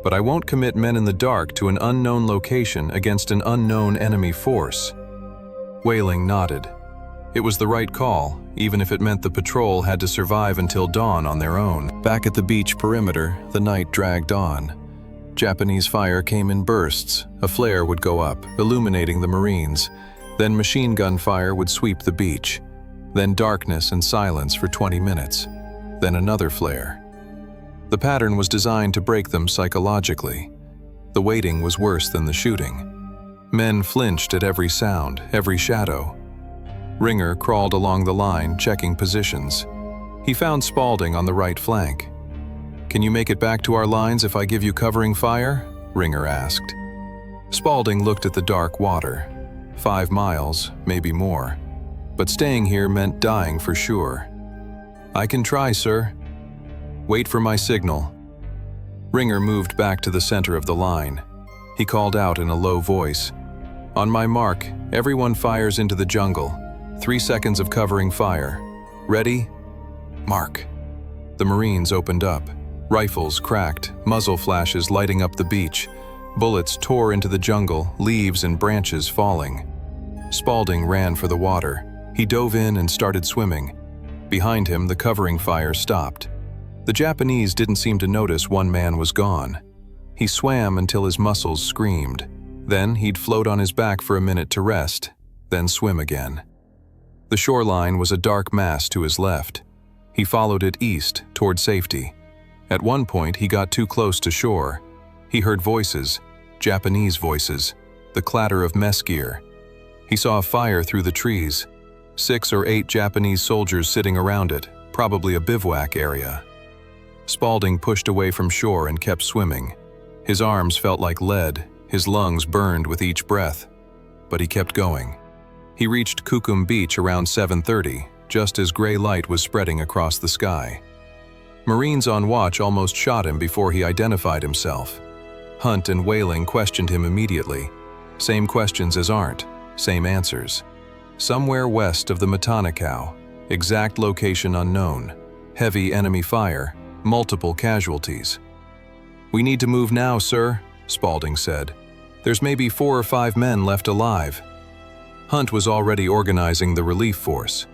but I won't commit men in the dark to an unknown location against an unknown enemy force. Whaling nodded. It was the right call, even if it meant the patrol had to survive until dawn on their own. Back at the beach perimeter, the night dragged on. Japanese fire came in bursts. A flare would go up, illuminating the Marines. Then machine gun fire would sweep the beach. Then darkness and silence for 20 minutes. Then another flare. The pattern was designed to break them psychologically. The waiting was worse than the shooting. Men flinched at every sound, every shadow. Ringer crawled along the line, checking positions. He found Spaulding on the right flank. "Can you make it back to our lines if I give you covering fire?" Ringer asked. Spaulding looked at the dark water. 5 miles, maybe more. But staying here meant dying for sure. "I can try, sir." "Wait for my signal." Ringer moved back to the center of the line. He called out in a low voice. "On my mark, everyone fires into the jungle. 3 seconds of covering fire. Ready? Mark." The Marines opened up. Rifles cracked, muzzle flashes lighting up the beach. Bullets tore into the jungle, leaves and branches falling. Spaulding ran for the water. He dove in and started swimming. Behind him, the covering fire stopped. The Japanese didn't seem to notice one man was gone. He swam until his muscles screamed. Then he'd float on his back for a minute to rest, then swim again. The shoreline was a dark mass to his left. He followed it east, toward safety. At one point, he got too close to shore. He heard voices, Japanese voices, the clatter of mess gear. He saw a fire through the trees. 6 or 8 Japanese soldiers sitting around it, probably a bivouac area. Spaulding pushed away from shore and kept swimming. His arms felt like lead, his lungs burned with each breath. But he kept going. He reached Kukum Beach around 7:30, just as gray light was spreading across the sky. Marines on watch almost shot him before he identified himself. Hunt and Whaling questioned him immediately. Same questions as Arndt, same answers. Somewhere west of the Guadalcanal, exact location unknown, heavy enemy fire, multiple casualties. "We need to move now, sir," Spaulding said. "There's maybe 4 or 5 men left alive." Hunt was already organizing the relief force.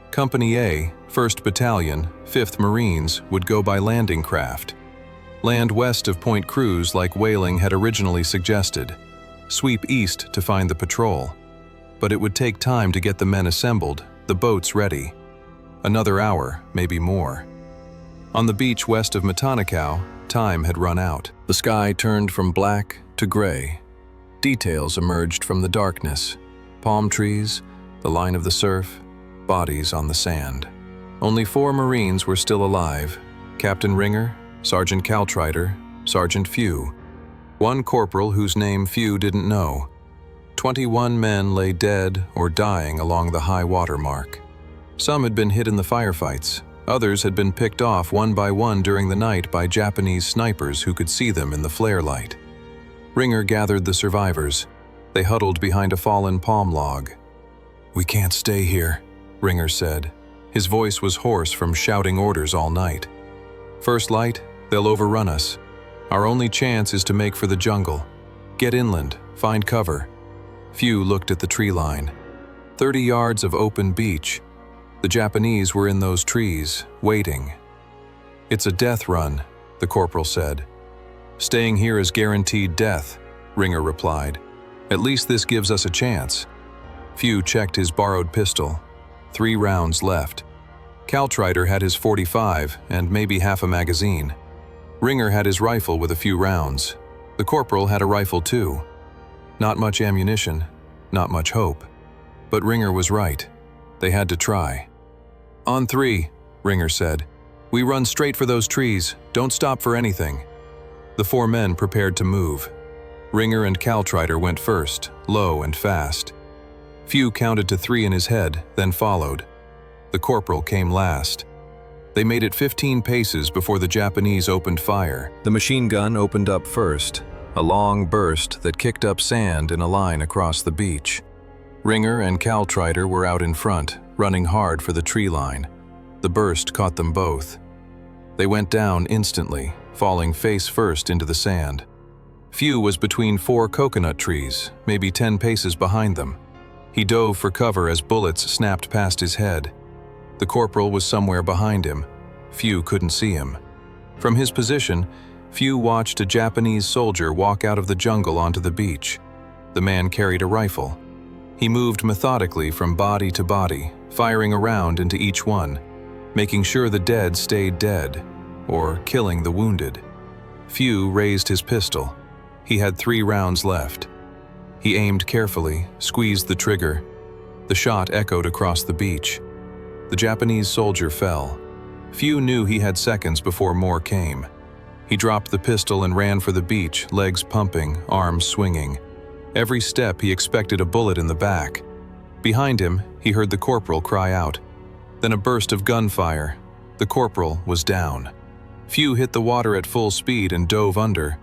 Company A, 1st Battalion, 5th Marines, would go by landing craft. Land west of Point Cruz like Whaling had originally suggested. Sweep east to find the patrol. But it would take time to get the men assembled, the boats ready. Another hour, maybe more. On the beach west of Guadalcanal, time had run out. The sky turned from black to gray. Details emerged from the darkness. Palm trees, the line of the surf, bodies on the sand. Only 4 Marines were still alive. Captain Ringer, Sergeant Caltrider, Sergeant Few. 1 corporal whose name Few didn't know. 21 men lay dead or dying along the high water mark. Some had been hit in the firefights, Others had been picked off one by one during the night by Japanese snipers who could see them in the flare light. Ringer gathered the survivors. They huddled behind a fallen palm log. "We can't stay here," Ringer said. His voice was hoarse from shouting orders all night. "First light, they'll overrun us. Our only chance is to make for the jungle. Get inland, find cover." Few looked at the tree line. 30 yards of open beach. The Japanese were in those trees, waiting. "It's a death run," the corporal said. "Staying here is guaranteed death," Ringer replied. "At least this gives us a chance." Few checked his borrowed pistol. 3 rounds left. Caltrider had his .45 and maybe half a magazine. Ringer had his rifle with a few rounds. The corporal had a rifle too. Not much ammunition, not much hope. But Ringer was right. They had to try. "On 3, Ringer said. "We run straight for those trees. Don't stop for anything." The 4 men prepared to move. Ringer and Caltrider went first, low and fast. Few counted to 3 in his head, then followed. The corporal came last. They made it 15 paces before the Japanese opened fire. The machine gun opened up first, a long burst that kicked up sand in a line across the beach. Ringer and Caltrider were out in front, running hard for the tree line. The burst caught them both. They went down instantly, falling face first into the sand. Few was between 4 coconut trees, maybe 10 paces behind them. He dove for cover as bullets snapped past his head. The corporal was somewhere behind him. Few couldn't see him. From his position, Few watched a Japanese soldier walk out of the jungle onto the beach. The man carried a rifle. He moved methodically from body to body, firing around into each one, making sure the dead stayed dead, or killing the wounded. Few raised his pistol. He had 3 rounds left. He aimed carefully, squeezed the trigger. The shot echoed across the beach. The Japanese soldier fell. Few knew he had seconds before more came. He dropped the pistol and ran for the beach, legs pumping, arms swinging. Every step he expected a bullet in the back. Behind him, he heard the corporal cry out. Then a burst of gunfire. The corporal was down. Few hit the water at full speed and dove under.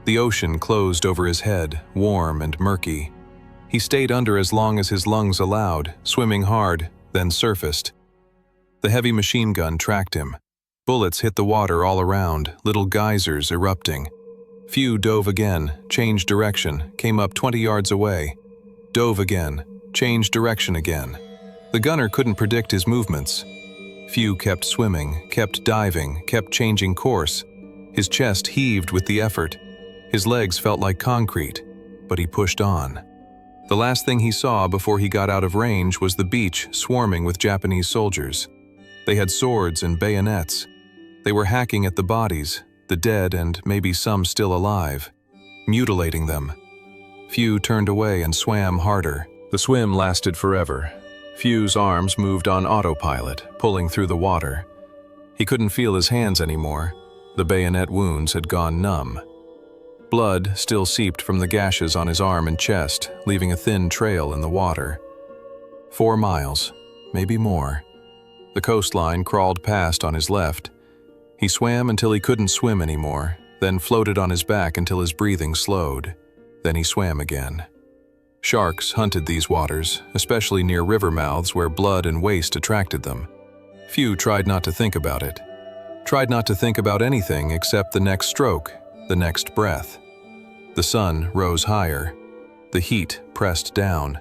The ocean closed over his head, warm and murky. He stayed under as long as his lungs allowed, swimming hard, then surfaced. The heavy machine gun tracked him. Bullets hit the water all around, little geysers erupting. Few dove again, changed direction, came up 20 yards away. Dove again, changed direction again. The gunner couldn't predict his movements. Few kept swimming, kept diving, kept changing course. His chest heaved with the effort. His legs felt like concrete, but he pushed on. The last thing he saw before he got out of range was the beach swarming with Japanese soldiers. They had swords and bayonets. They were hacking at the bodies, the dead and maybe some still alive, mutilating them. Few turned away and swam harder. The swim lasted forever. Few's arms moved on autopilot, pulling through the water. He couldn't feel his hands anymore. The bayonet wounds had gone numb. Blood still seeped from the gashes on his arm and chest, leaving a thin trail in the water. 4 miles, maybe more. The coastline crawled past on his left. He swam until he couldn't swim anymore, then floated on his back until his breathing slowed. Then he swam again. Sharks hunted these waters, especially near river mouths where blood and waste attracted them. Few tried not to think about it. Tried not to think about anything except the next stroke, the next breath. The sun rose higher. The heat pressed down.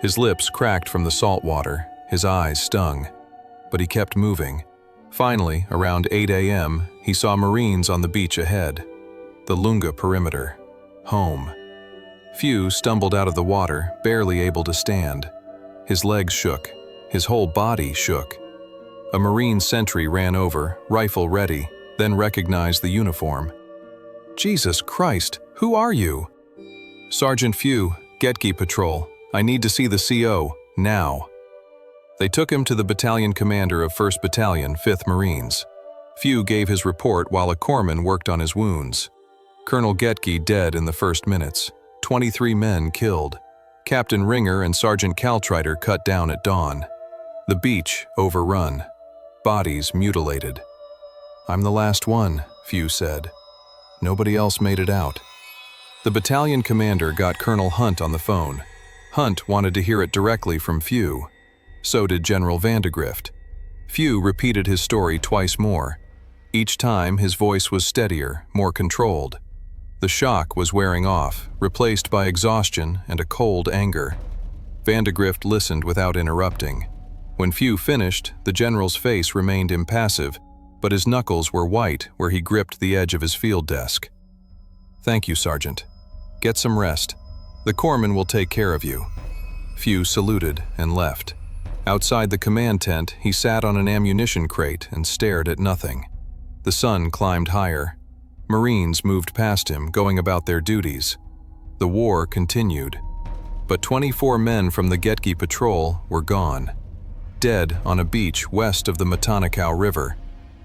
His lips cracked from the salt water. His eyes stung. But he kept moving. Finally, around 8 a.m., he saw Marines on the beach ahead. The Lunga perimeter. Home. Few stumbled out of the water, barely able to stand. His legs shook. His whole body shook. A Marine sentry ran over, rifle ready, then recognized the uniform. "Jesus Christ, who are you?" "Sergeant Few, Goettge Patrol. I need to see the CO, now." They took him to the battalion commander of 1st Battalion, 5th Marines. Few gave his report while a corpsman worked on his wounds. Colonel Goettge dead in the first minutes. 23 men killed. Captain Ringer and Sergeant Caltrider cut down at dawn. The beach overrun. bodies mutilated. "I'm the last one," Few said. Nobody else made it out. The battalion commander got Colonel Hunt on the phone. Hunt wanted to hear it directly from Few. So did General Vandegrift. Few repeated his story twice more. Each time his voice was steadier, more controlled. The shock was wearing off, replaced by exhaustion and a cold anger. Vandegrift listened without interrupting. When Few finished, the general's face remained impassive, but his knuckles were white where he gripped the edge of his field desk. "Thank you, Sergeant. Get some rest. The corpsman will take care of you." Few saluted and left. Outside the command tent, he sat on an ammunition crate and stared at nothing. The sun climbed higher. Marines moved past him, going about their duties. The war continued. But 24 men from the Goettge Patrol were gone, dead on a beach west of the Guadalcanal River,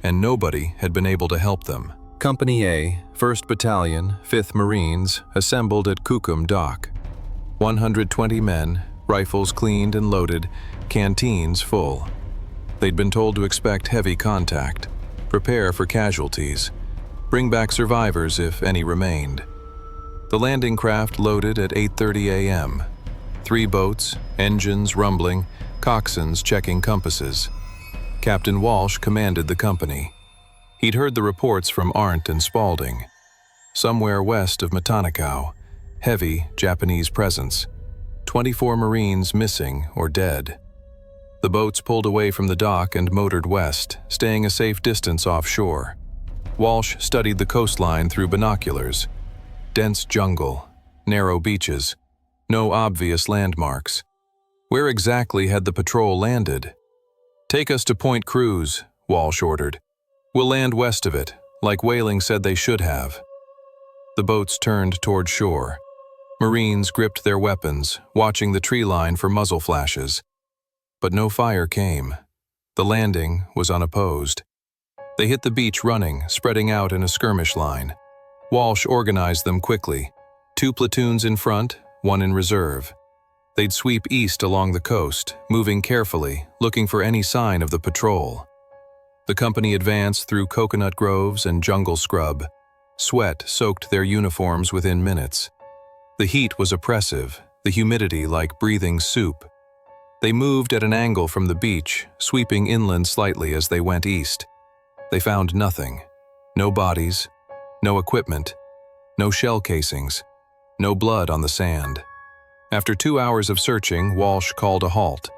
and nobody had been able to help them. Company A, 1st Battalion, 5th Marines, assembled at Kukum Dock. 120 men, rifles cleaned and loaded, canteens full. They'd been told to expect heavy contact, prepare for casualties, bring back survivors if any remained. The landing craft loaded at 8:30 a.m. 3 boats, engines rumbling, coxswains checking compasses. Captain Walsh commanded the company. He'd heard the reports from Arndt and Spaulding. Somewhere west of Guadalcanal, heavy Japanese presence. 24 Marines missing or dead. The boats pulled away from the dock and motored west, staying a safe distance offshore. Walsh studied the coastline through binoculars. Dense jungle, narrow beaches, no obvious landmarks. Where exactly had the patrol landed? "Take us to Point Cruz," Walsh ordered. "We'll land west of it, like Whaling said they should have." The boats turned toward shore. Marines gripped their weapons, watching the tree line for muzzle flashes. But no fire came. The landing was unopposed. They hit the beach running, spreading out in a skirmish line. Walsh organized them quickly. 2 platoons in front, 1 in reserve. They'd sweep east along the coast, moving carefully, looking for any sign of the patrol. The company advanced through coconut groves and jungle scrub. Sweat soaked their uniforms within minutes. The heat was oppressive, the humidity like breathing soup. They moved at an angle from the beach, sweeping inland slightly as they went east. They found nothing. No bodies, no equipment, no shell casings, no blood on the sand. After 2 hours of searching, Walsh called a halt.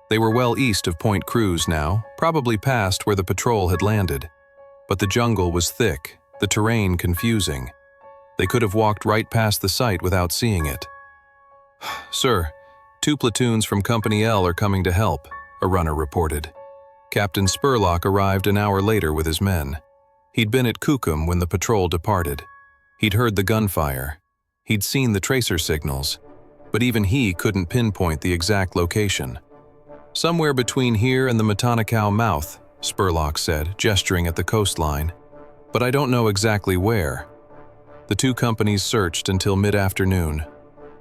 They were well east of Point Cruz now, probably past where the patrol had landed. But the jungle was thick, the terrain confusing. They could have walked right past the site without seeing it. "Sir, 2 platoons from Company L are coming to help," a runner reported. Captain Spurlock arrived an hour later with his men. He'd been at Kukum when the patrol departed. He'd heard the gunfire. He'd seen the tracer signals. But even he couldn't pinpoint the exact location. "Somewhere between here and the Guadalcanal mouth," Spurlock said, gesturing at the coastline. "But I don't know exactly where." The 2 companies searched until mid-afternoon.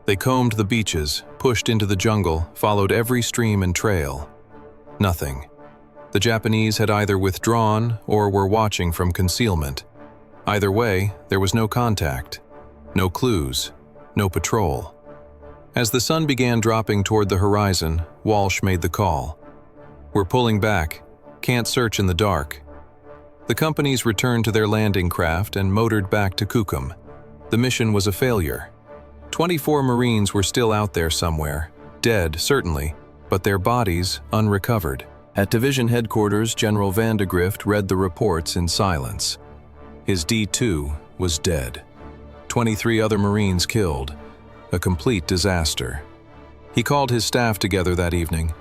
They combed the beaches, pushed into the jungle, followed every stream and trail. Nothing. The Japanese had either withdrawn or were watching from concealment. Either way, there was no contact, no clues, no patrol. As the sun began dropping toward the horizon, Walsh made the call. "We're pulling back. Can't search in the dark." The companies returned to their landing craft and motored back to Kukum. The mission was a failure. 24 Marines were still out there somewhere, dead certainly, but their bodies unrecovered. At division headquarters, General Vandegrift read the reports in silence. His D2 was dead. 23 other Marines killed. A complete disaster. He called his staff together that evening.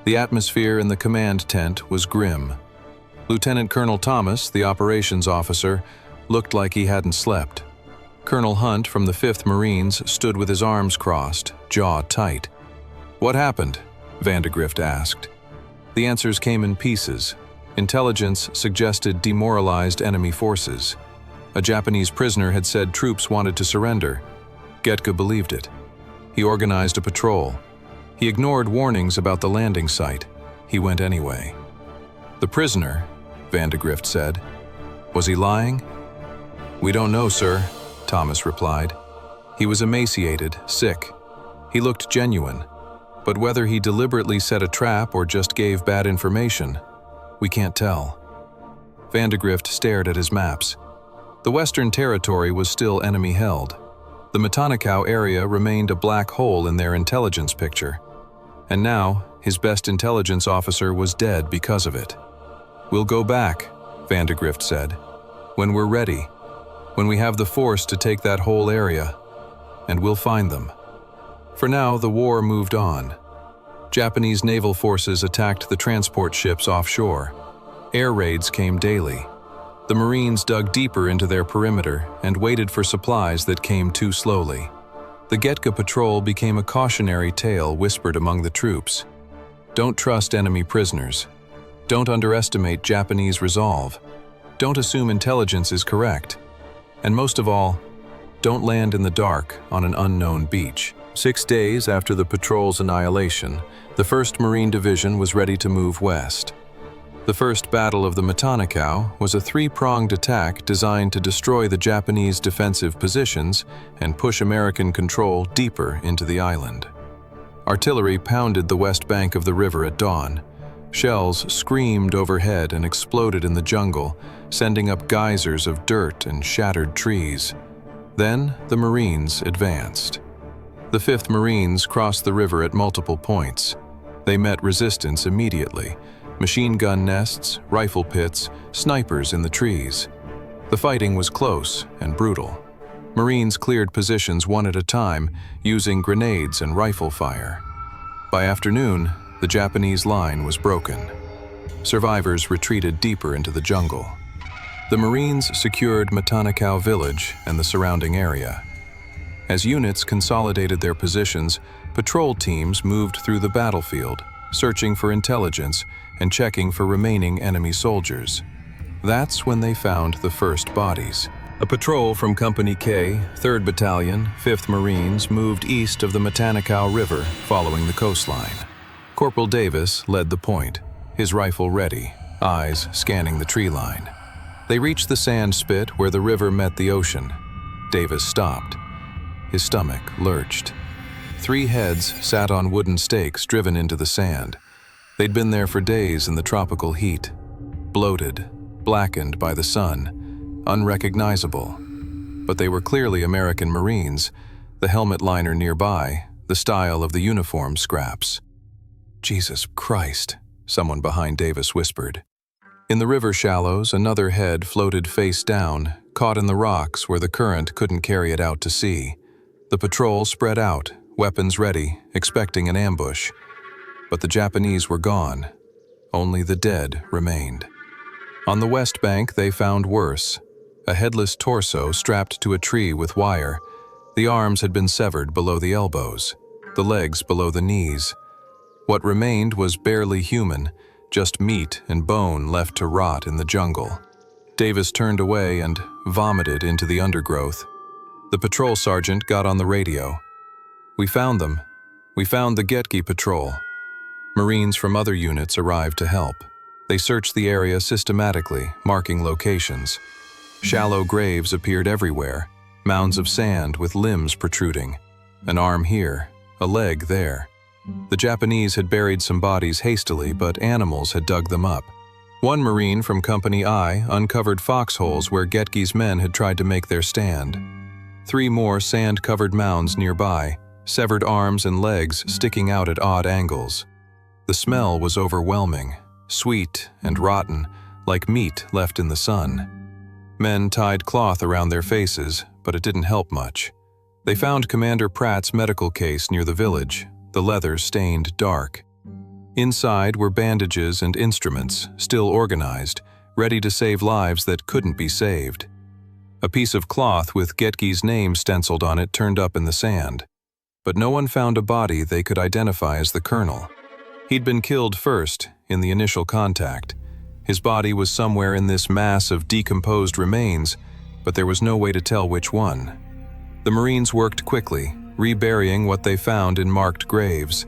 The atmosphere in the command tent was grim. Lieutenant Colonel Thomas, the operations officer, looked like he hadn't slept. Colonel Hunt from the 5th Marines stood with his arms crossed, jaw tight. "What happened?" Vandegrift asked. The answers came in pieces. Intelligence suggested demoralized enemy forces. A Japanese prisoner had said troops wanted to surrender. Goettge believed it. He organized a patrol. He ignored warnings about the landing site. He went anyway. "The prisoner," Vandegrift said. "Was he lying?" "We don't know, sir," Thomas replied. "He was emaciated, sick. He looked genuine. But whether he deliberately set a trap or just gave bad information, we can't tell." Vandegrift stared at his maps. The Western Territory was still enemy-held. The Matanakaw area remained a black hole in their intelligence picture. And now, his best intelligence officer was dead because of it. "We'll go back," Vandegrift said, "when we're ready, when we have the force to take that whole area, and we'll find them." For now, the war moved on. Japanese naval forces attacked the transport ships offshore. Air raids came daily. The Marines dug deeper into their perimeter and waited for supplies that came too slowly. The Goettge Patrol became a cautionary tale whispered among the troops. Don't trust enemy prisoners. Don't underestimate Japanese resolve. Don't assume intelligence is correct. And most of all, don't land in the dark on an unknown beach. 6 days after the patrol's annihilation, the 1st Marine Division was ready to move west. The First Battle of the Matanakaw was a 3-pronged attack designed to destroy the Japanese defensive positions and push American control deeper into the island. Artillery pounded the west bank of the river at dawn. Shells screamed overhead and exploded in the jungle, sending up geysers of dirt and shattered trees. Then the Marines advanced. The 5th Marines crossed the river at multiple points. They met resistance immediately. Machine gun nests, rifle pits, snipers in the trees. The fighting was close and brutal. Marines cleared positions one at a time, using grenades and rifle fire. By afternoon, the Japanese line was broken. Survivors retreated deeper into the jungle. The Marines secured Matanakaw village and the surrounding area. As units consolidated their positions, patrol teams moved through the battlefield, searching for intelligence and checking for remaining enemy soldiers. That's when they found the first bodies. A patrol from Company K, 3rd Battalion, 5th Marines moved east of the Matanakaw River, following the coastline. Corporal Davis led the point, his rifle ready, eyes scanning the tree line. They reached the sand spit where the river met the ocean. Davis stopped. His stomach lurched. 3 heads sat on wooden stakes driven into the sand. They'd been there for days in the tropical heat, bloated, blackened by the sun, unrecognizable. But they were clearly American Marines, the helmet liner nearby, the style of the uniform scraps. "Jesus Christ," someone behind Davis whispered. In the river shallows, another head floated face down, caught in the rocks where the current couldn't carry it out to sea. The patrol spread out, weapons ready, expecting an ambush. But the Japanese were gone. Only the dead remained. On the west bank, they found worse. A headless torso strapped to a tree with wire. The arms had been severed below the elbows, the legs below the knees. What remained was barely human, just meat and bone left to rot in the jungle. Davis turned away and vomited into the undergrowth. The patrol sergeant got on the radio. "We found them. We found the Goettge Patrol." Marines from other units arrived to help. They searched the area systematically, marking locations. Shallow graves appeared everywhere, mounds of sand with limbs protruding. An arm here, a leg there. The Japanese had buried some bodies hastily, but animals had dug them up. One Marine from Company I uncovered foxholes where Goettge's men had tried to make their stand. 3 more sand-covered mounds nearby, severed arms and legs sticking out at odd angles. The smell was overwhelming, sweet and rotten, like meat left in the sun. Men tied cloth around their faces, but it didn't help much. They found Commander Pratt's medical case near the village, the leather stained dark. Inside were bandages and instruments, still organized, ready to save lives that couldn't be saved. A piece of cloth with Goettge's name stenciled on it turned up in the sand. But no one found a body they could identify as the colonel. He'd been killed first, in the initial contact. His body was somewhere in this mass of decomposed remains, but there was no way to tell which one. The Marines worked quickly, reburying what they found in marked graves.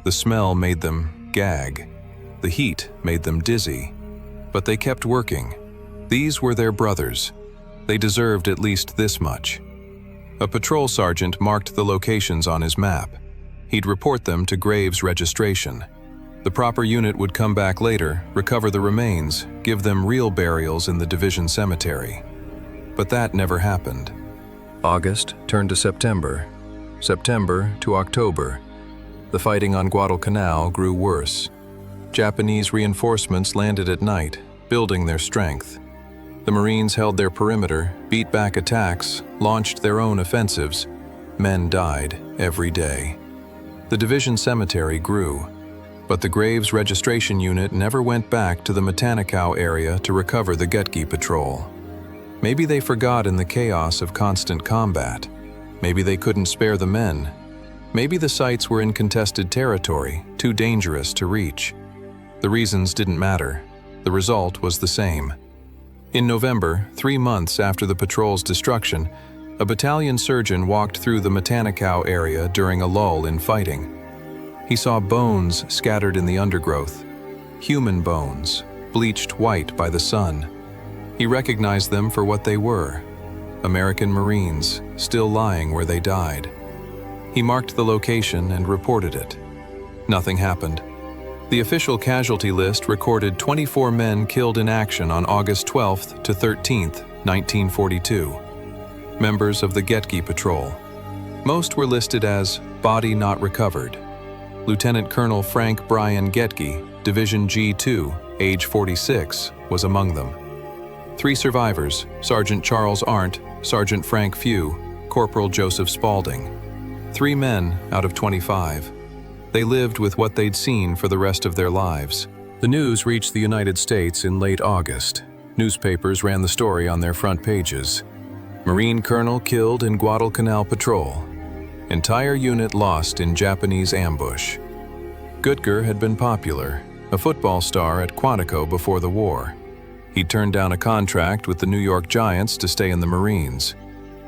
The smell made them gag. The heat made them dizzy. But they kept working. These were their brothers. They deserved at least this much. A patrol sergeant marked the locations on his map. He'd report them to Graves registration. The proper unit would come back later, recover the remains, give them real burials in the division cemetery. But that never happened. August turned to September. September to October. The fighting on Guadalcanal grew worse. Japanese reinforcements landed at night, building their strength. The Marines held their perimeter, beat back attacks, launched their own offensives. Men died every day. The division cemetery grew, but the Graves registration unit never went back to the Guadalcanal area to recover the Goettge Patrol. Maybe they forgot in the chaos of constant combat. Maybe they couldn't spare the men. Maybe the sites were in contested territory, too dangerous to reach. The reasons didn't matter. The result was the same. In November, 3 months after the patrol's destruction, a battalion surgeon walked through the Guadalcanal area during a lull in fighting. He saw bones scattered in the undergrowth, human bones, bleached white by the sun. He recognized them for what they were, American Marines, still lying where they died. He marked the location and reported it. Nothing happened. The official casualty list recorded 24 men killed in action on August 12th to 13th, 1942. Members of the Goettge Patrol. Most were listed as body not recovered. Lieutenant Colonel Frank Brian Goettge, Division G2, age 46, was among them. 3 survivors, Sergeant Charles Arndt, Sergeant Frank Few, Corporal Joseph Spaulding. 3 men out of 25. They lived with what they'd seen for the rest of their lives. The news reached the United States in late August. Newspapers ran the story on their front pages. Marine Colonel killed in Guadalcanal Patrol. Entire unit lost in Japanese ambush. Goettge had been popular, a football star at Quantico before the war. He'd turned down a contract with the New York Giants to stay in the Marines.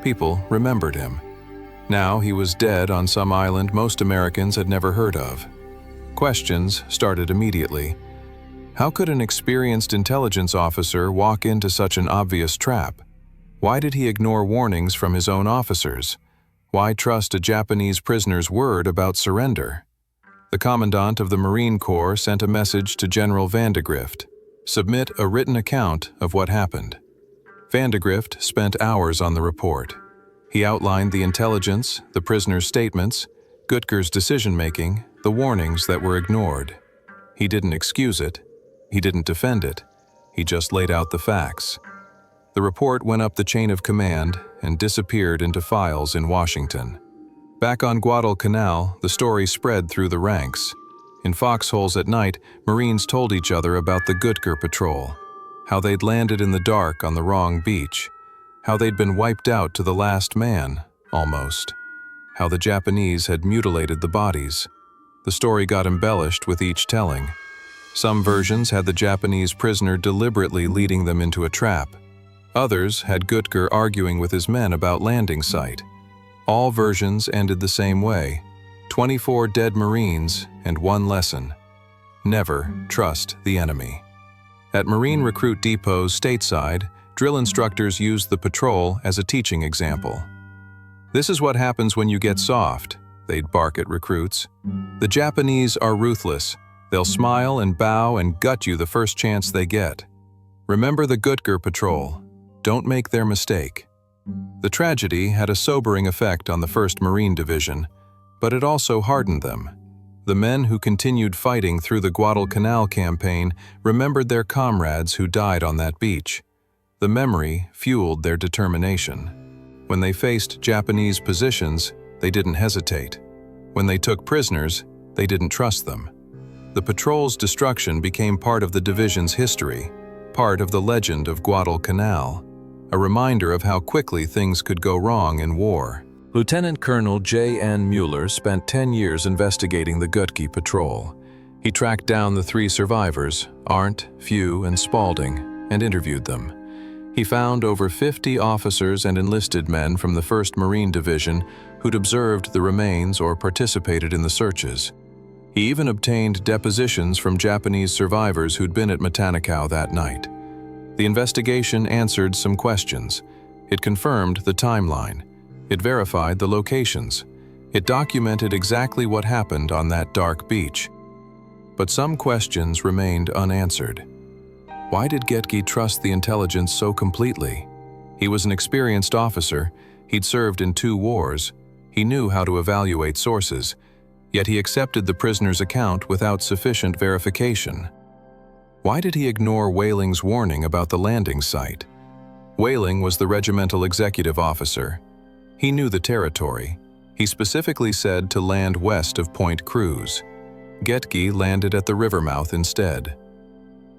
People remembered him. Now he was dead on some island most Americans had never heard of. Questions started immediately. How could an experienced intelligence officer walk into such an obvious trap? Why did he ignore warnings from his own officers? Why trust a Japanese prisoner's word about surrender? The commandant of the Marine Corps sent a message to General Vandegrift. Submit a written account of what happened. Vandegrift spent hours on the report. He outlined the intelligence, the prisoner's statements, Goettge's decision-making, the warnings that were ignored. He didn't excuse it. He didn't defend it. He just laid out the facts. The report went up the chain of command and disappeared into files in Washington. Back on Guadalcanal, the story spread through the ranks. In foxholes at night, Marines told each other about the Goettge Patrol, how they'd landed in the dark on the wrong beach, how they'd been wiped out to the last man, almost, how the Japanese had mutilated the bodies. The story got embellished with each telling. Some versions had the Japanese prisoner deliberately leading them into a trap. Others had Goettge arguing with his men about landing site. All versions ended the same way: 24 dead Marines and 1 lesson. Never trust the enemy. At Marine recruit depots stateside, drill instructors used the patrol as a teaching example. "This is what happens when you get soft," they'd bark at recruits. "The Japanese are ruthless. They'll smile and bow and gut you the first chance they get. Remember the Goettge Patrol. Don't make their mistake." The tragedy had a sobering effect on the 1st Marine Division, but it also hardened them. The men who continued fighting through the Guadalcanal campaign remembered their comrades who died on that beach. The memory fueled their determination. When they faced Japanese positions, they didn't hesitate. When they took prisoners, they didn't trust them. The patrol's destruction became part of the division's history, part of the legend of Guadalcanal, a reminder of how quickly things could go wrong in war. Lieutenant Colonel J.N. Mueller spent 10 years investigating the Goettge Patrol. He tracked down the 3 survivors, Arndt, Few, and Spaulding, and interviewed them. He found over 50 officers and enlisted men from the 1st Marine Division who'd observed the remains or participated in the searches. He even obtained depositions from Japanese survivors who'd been at Guadalcanal that night. The investigation answered some questions. It confirmed the timeline. It verified the locations. It documented exactly what happened on that dark beach. But some questions remained unanswered. Why did Goettge trust the intelligence so completely? He was an experienced officer. He'd served in 2 wars. He knew how to evaluate sources. Yet he accepted the prisoner's account without sufficient verification. Why did he ignore Weiling's warning about the landing site? Weiling was the regimental executive officer. He knew the territory. He specifically said to land west of Point Cruz. Goettge landed at the river mouth instead.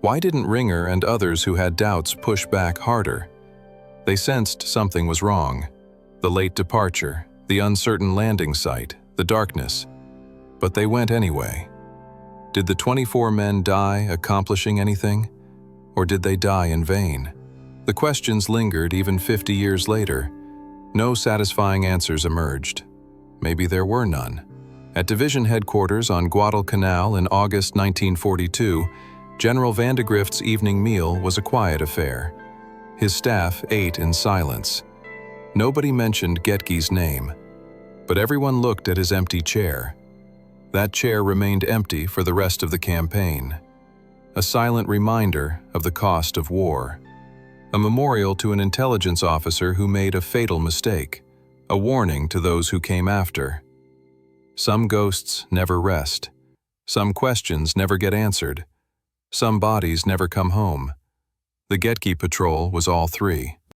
Why didn't Ringer and others who had doubts push back harder? They sensed something was wrong. The late departure, the uncertain landing site, the darkness. But they went anyway. Did the 24 men die accomplishing anything? Or did they die in vain? The questions lingered even 50 years later. No satisfying answers emerged. Maybe there were none. At division headquarters on Guadalcanal in August 1942, General Vandegrift's evening meal was a quiet affair. His staff ate in silence. Nobody mentioned Goettge's name, but everyone looked at his empty chair. That chair remained empty for the rest of the campaign. A silent reminder of the cost of war. A memorial to an intelligence officer who made a fatal mistake. A warning to those who came after. Some ghosts never rest. Some questions never get answered. Some bodies never come home. The Goettge Patrol was all 3.